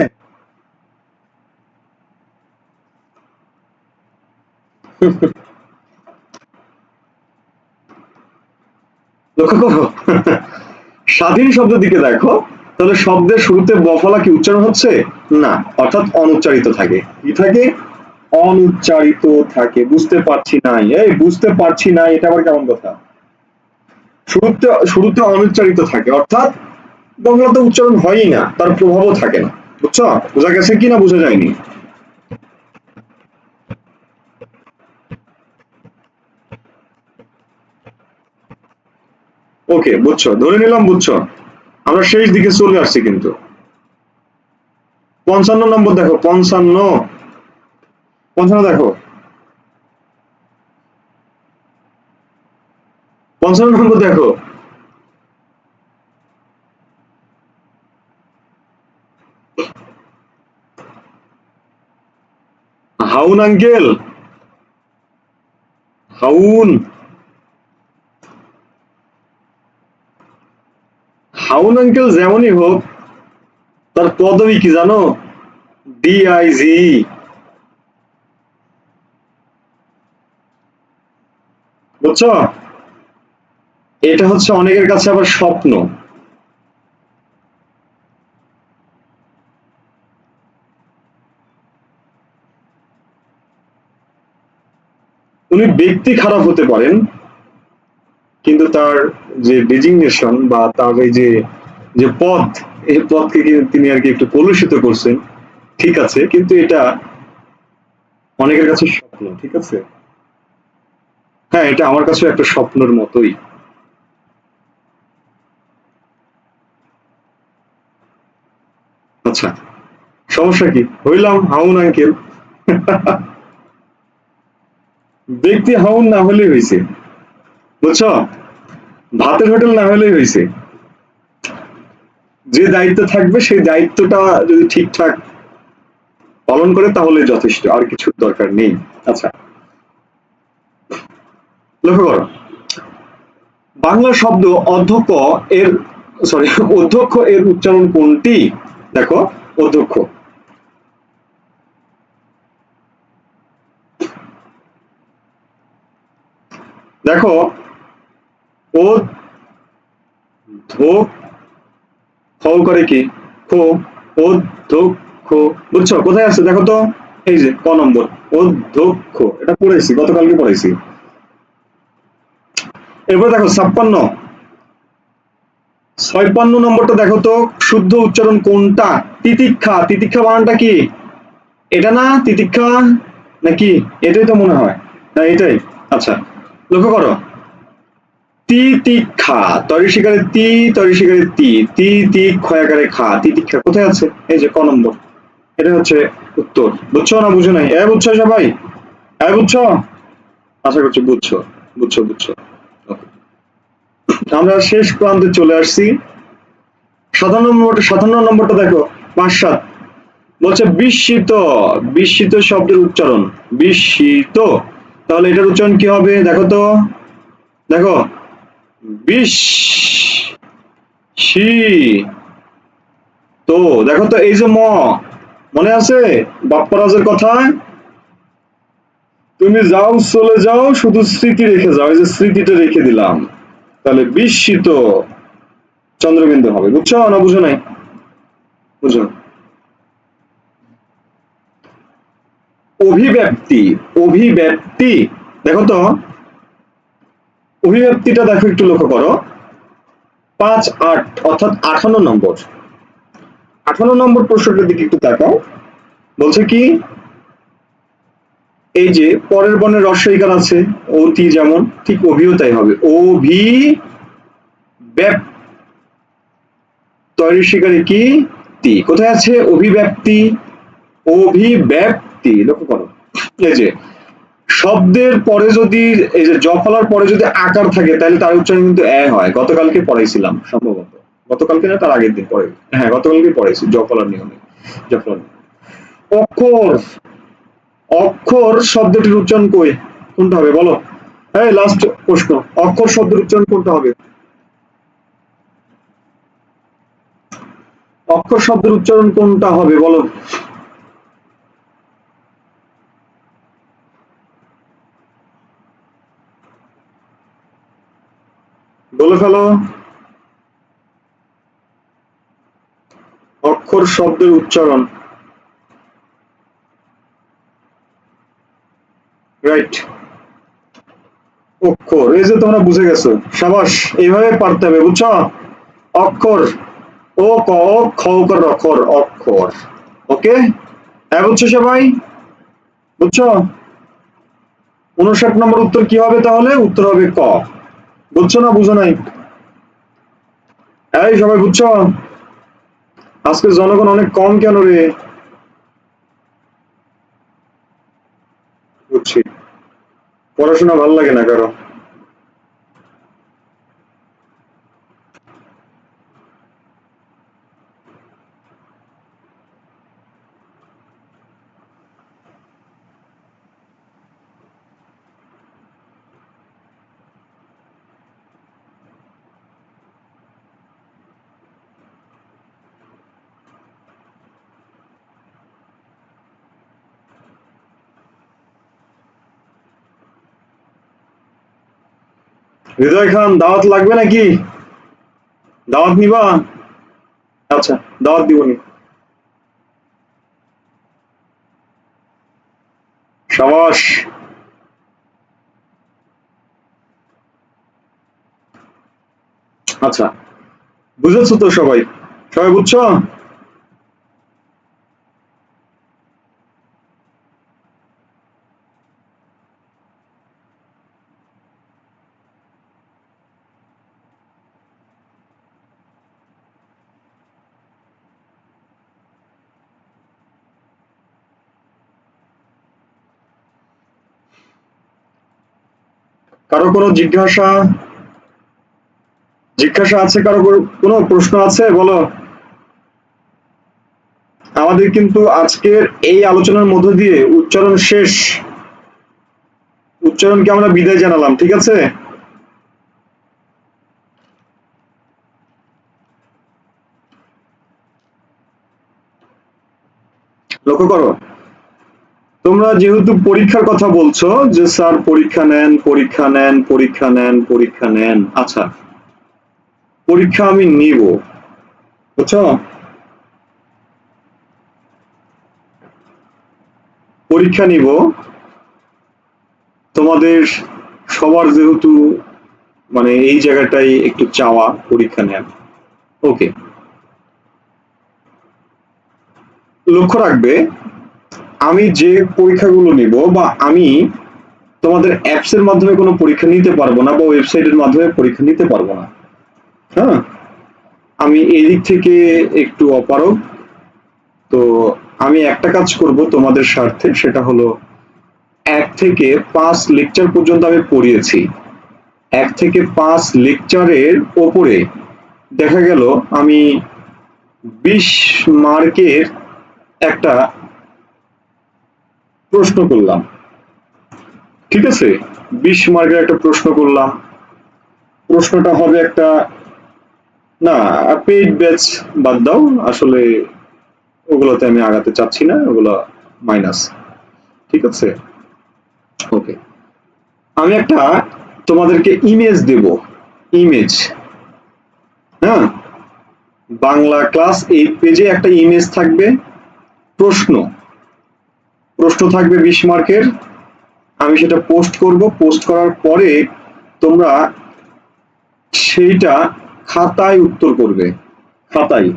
লক্ষ্য করো, স্বাধীন শব্দের দিকে দেখো, তাহলে শব্দের শুরুতে বফলা কি উচ্চারণ হচ্ছে? না, অর্থাৎ অনুচ্চারিত থাকে। কি থাকে? অনুচ্চারিত থাকে। বুঝতে পারছি না, এই বুঝতে পারছি না, এটা আবার কেমন কথা? শুরুতে অনুচ্চারিত থাকে, অর্থাৎ বাংলাতে উচ্চারণ হয়ই না, তার প্রভাবও থাকে না। বুঝছো? বোঝা গেছে কি না বোঝা যায়নি? ওকে, বুঝছো, ধরে নিলাম বুঝছো। আমরা শেষ দিকে চলে আসছি কিন্তু। 55 নম্বর দেখো, 55 দেখো, 55 নম্বর দেখো। হাউন আঙ্কেল, হাউন, হাউন আঙ্কেল যেমনই হোক, তার পদবি কি জানো? ডিআইজি। বুঝছো? এটা হচ্ছে অনেকের কাছে আবার স্বপ্ন। উনি ব্যক্তি খারাপ হতে পারেন, কিন্তু তার যে ডেজিগনেশন বা তার এই যে যে পদ, এই পদকে তিনি আর কি একটু কলুষিত করছেন। ঠিক আছে, কিন্তু এটা অনেকের কাছে স্বপ্ন। ঠিক আছে, হ্যাঁ, এটা আমার কাছে একটা স্বপ্নের মতোই। আচ্ছা, সমস্যা কি? হইলাম হাউন আঙ্কেল। ব্যক্তি হাউন না হলেই হয়েছে। বুঝছো? ভাতের হোটেল না হলেই হয়েছে। যে দায়িত্ব থাকবে সেই দায়িত্বটা যদি ঠিকঠাক পালন করে তাহলে যথেষ্ট, আর কিছুর দরকার নেই। আচ্ছা, লক্ষ্য করো, বাংলা শব্দ অধ্যক্ষ এর, সরি, অধ্যক্ষ এর উচ্চারণ কোনটি? দেখো, অধ্যক্ষ, দেখো, অধ্যক্ষ করে কি? খো, অধ্যক্ষ। বুঝছো কোথায় আছে দেখো তো? এই যে নম্বর, অধ্যক্ষ, এটা পড়েছি, গতকালকে পড়েছি। এরপর দেখো 56 নম্বরটা দেখো তো, শুদ্ধ উচ্চারণ কোনটা? তিতিক্ষা, তিতিক্ষা বানানটা কি? এটা না তিতিক্ষা, নাকি? এটাই তো মনে হয়, না এটাই। আচ্ছা, লক্ষ্য করো, তিতিক্ষা, তরি শিকারে তি, তরি শিকারে তি, তি তি ক্ষয়াকারে খা, তিতিক্ষা কোথায় আছে? এই যে নম্বর, এটা হচ্ছে উত্তর। বুঝছো না বুঝো নাই? বুঝছো সবাই? বুঝছো? আশা করছি বুঝছো, বুঝছো, বুঝছো। Okay. আমরা শেষ প্রান্তে চলে আসছি। 57 নম্বরটা দেখো, 5-7, বলছে বিস্মিত, বিস্মিত শব্দের উচ্চারণ, বিস্মিত, তাহলে এটার উচ্চারণ কি হবে দেখো তো? দেখো, বিশ, শি, তো দেখো তো, এই যে মনে আছে বাপ্পারাজের কথা? তুমি যাও, চলে যাও, শুধু স্মৃতি রেখে যাও, এই যে স্মৃতিটা রেখে দিলাম, তাহলে বিস্মিত চন্দ্রবিন্দু হবে। বুঝছো না বুঝো নাই? বুঝো। অভিব্যক্তি, অভিব্যক্তি, দেখো তো, অভিব্যক্তিটা দেখো, একটু লক্ষ্য করো, 5-8, অর্থাৎ 58 নম্বর, 58 নম্বর প্রশ্নটার দিকে একটু তাকাও। বলছে কি, এই যে পরের বর্ণের রস্বইকার আছে, অতি, যেমন ঠিক অভিও তাই হবে, তৈরি শিকারে কি? তি, কোথায় আছে অভিব্যক্তি? অভিব্যক্তি, লক্ষ্য করো, এই যে শব্দের পরে যদি, এই যে জফলার পরে যদি আকার থাকে তাহলে তার উচ্চারণ কিন্তু হয়। গতকালকে পড়াইছিলাম সম্ভবত, গতকালকে না তার আগের দিন পরে, হ্যাঁ গতকালকে পড়াইছি জফলার নিয়মে। জফলার, অক্ষর, অক্ষর শব্দটির উচ্চারণ কই, কোনটা হবে বলো? এই লাস্ট প্রশ্ন, অক্ষর শব্দের উচ্চারণ কোনটা হবে? অক্ষর শব্দের উচ্চারণ কোনটা হবে বলো? বলে ফেলো। অক্ষর শব্দের উচ্চারণ, রাইট। অক্ষর, এই যে তোমরা বুঝে গেছো, সাবাস, এইভাবে পারতে হবে, বুঝছো? অক্ষর, ও ক খ কর অক্ষর, অক্ষর। ওকে, হ্যাঁ বুঝছো সবাই? বুঝছো? 59 নম্বর উত্তর কি হবে তাহলে? উত্তর হবে ক। বুঝছো না বুঝো নাই? এই সবাই বুঝছো? আজকে জনগণ অনেক কম কেন রে? বুঝছি, পড়াশোনা ভাল লাগে না কারো। হৃদয় খান, দাওয়াত লাগবে নাকি? দাওয়াত নিবা? আচ্ছা, দাওয়াত দিবনি। সাবাস। আচ্ছা, বুঝেছো তো সবাই? সবাই বুঝছো? কারো কোনো জিজ্ঞাসা জিজ্ঞাসা আছে? কারো কোনো প্রশ্ন আছে? বলো। আমাদের কিন্তু আজকের এই আলোচনার মধ্য দিয়ে উচ্চারণ শেষ। উচ্চারণকে আমরা বিদায় জানালাম, ঠিক আছে? লক্ষ্য করো, তোমরা যেহেতু পরীক্ষার কথা বলছো যে স্যার পরীক্ষা নেন, পরীক্ষা নেন, পরীক্ষা নেন, পরীক্ষা নেন, আচ্ছা, পরীক্ষা আমি নিব, বুঝছো? পরীক্ষা নিব, তোমাদের সবার যেহেতু মানে এই জায়গাটাই একটু চাওয়া পরীক্ষা নেন। ওকে, লক্ষ্য রাখবে, আমি যে পরীক্ষাগুলো নিব বা আমি তোমাদের অ্যাপস এর মাধ্যমে কোনো পরীক্ষা নিতে পারবো না বা ওয়েবসাইটের মাধ্যমে পরীক্ষা নিতে পারবো না। হ্যাঁ, আমি এই দিক থেকে একটু অপারগ। তো আমি একটা কাজ করব তোমাদের স্বার্থে, সেটা হলো 1 থেকে 5 লেকচার পর্যন্ত আমি পড়িয়েছি। 1 থেকে 5 লেকচারের ওপরে দেখা গেল আমি 20 মার্কের একটা প্রশ্ন করলাম, ঠিক আছে? 20 মার্কের একটা প্রশ্ন করলাম, প্রশ্নটা হবে একটা, না, পেইড ব্যাচ বাদ দাও, আসলে ওগুলোতে আমি আগাতে চাচ্ছি না, ওগুলো মাইনাস, ঠিক আছে? ওকে, আমি একটা তোমাদেরকে ইমেজ দেব, ইমেজ, হ্যাঁ, বাংলা ক্লাস 8 পেজে একটা ইমেজ থাকবে, প্রশ্ন, প্রশ্ন থাকবে 20 মার্কের, আমি সেটা পোস্ট করব, পোস্ট করার পরে তোমরা সেইটা খাতায় উত্তর করবে, খাতায়,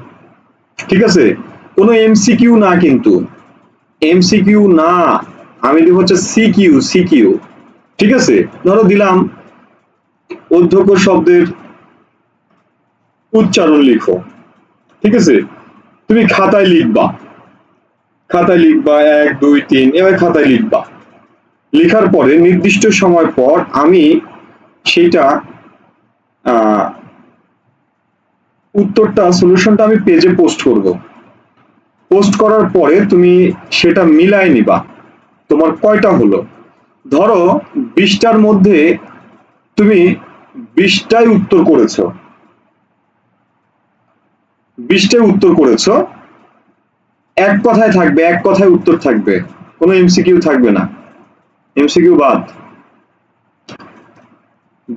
ঠিক আছে? কোনো এমসিকিউ না কিন্তু, এমসিকিউ না, আমি দেব হচ্ছে সিকিউ, সিকিউ, ঠিক আছে? ধরো দিলাম অধ্যক্ষ শব্দের উচ্চারণ লিখো, ঠিক আছে? তুমি খাতায় লিখবা, খাতায় লিখবা 1 2 3 এবার খাতায় লিখবা, লেখার পরে নির্দিষ্ট সময় পর আমি সেটা উত্তরটা, সলিউশনটা আমি পেজে পোস্ট করব, পোস্ট করার পরে তুমি সেটা মিলাই নিবা, তোমার কয়টা হলো। ধরো 20টার মধ্যে তুমি 20টাই উত্তর করেছো, 20টাই উত্তর করেছো, এক কথায় থাকবে, এক কথায় উত্তর থাকবে, কোনো এমসিকিউ থাকবে না, এমসিকিউ বাদ।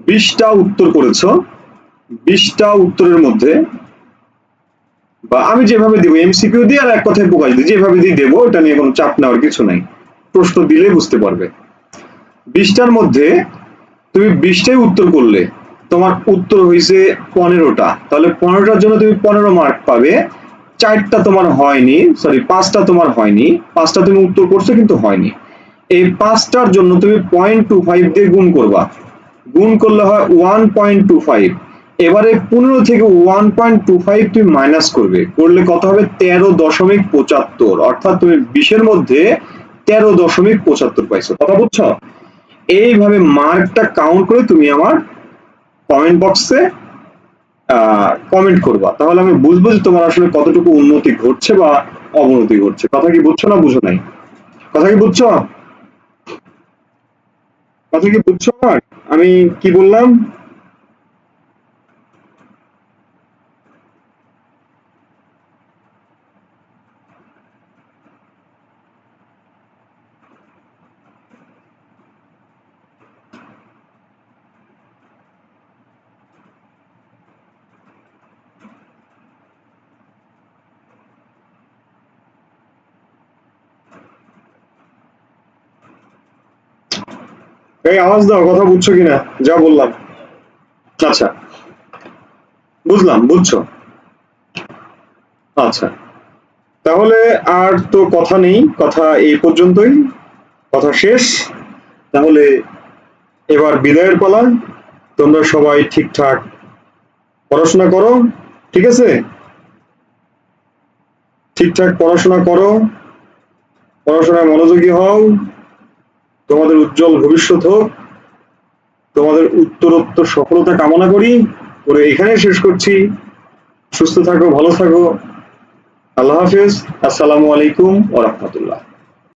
20টা উত্তর করেছো, 20টা উত্তরের মধ্যে, বা আমি যেভাবে দিব এমসিকিউ দিয়ে আর এক কথায় প্রকাশ দিই, যেভাবে দিয়ে দেবো, এটা নিয়ে কোনো চাপ নেওয়ার কিছু নাই, প্রশ্ন দিলে বুঝতে পারবে। 20টার মধ্যে তুমি 20টাই উত্তর করলে, তোমার উত্তর হয়েছে 15টা, তাহলে 15টার জন্য তুমি 15 মার্ক পাবে। 4টা তোমার হয়নি, সরি 5টা তোমার হয়নি, 5টা তুমি উত্তর করছো কিন্তু হয়নি। এই 5টার জন্য তুমি 0.25 দিয়ে গুণ করবা, গুণ করলে হয় 1.25। এবারে 15 থেকে 1.25 তুমি মাইনাস করবে, করলে কত হবে 13.75, অর্থাৎ তুমি 20-এর মধ্যে 13.75 পাইছো। কথা বুঝছো? এইভাবে মার্কটা কাউন্ট করে তুমি আমার কমেন্ট বক্সে কমেন্ট করবা, তাহলে আমি বুঝবো যে তোমার আসলে কতটুকু উন্নতি ঘটছে বা অবনতি ঘটছে। কথা কি বুঝছো না বুঝো নাই? কথা কি বুঝছো? কথা কি বুঝছো আমার? আমি কি বললাম? এই আওয়াজ দাও, কথা বুঝছো কিনা যা বললাম? আচ্ছা, বুঝলাম, বুঝছো। আচ্ছা, তাহলে আর তো কথা নেই, কথা এই পর্যন্তই, কথা শেষ। তাহলে এবার বিদায়ের পালা। তোমরা সবাই ঠিকঠাক পড়াশোনা করো, ঠিক আছে? ঠিকঠাক পড়াশোনা করো, পড়াশোনায় মনোযোগী হও, তোমাদের উজ্জ্বল ভবিষ্যৎ হোক, তোমাদের উত্তরোত্তর সফলতা কামনা করি, করে এখানে শেষ করছি। সুস্থ থাকো, ভালো থাকো, আল্লাহ হাফেজ, আসসালামু আলাইকুম ওয়া রাহমাতুল্লাহ।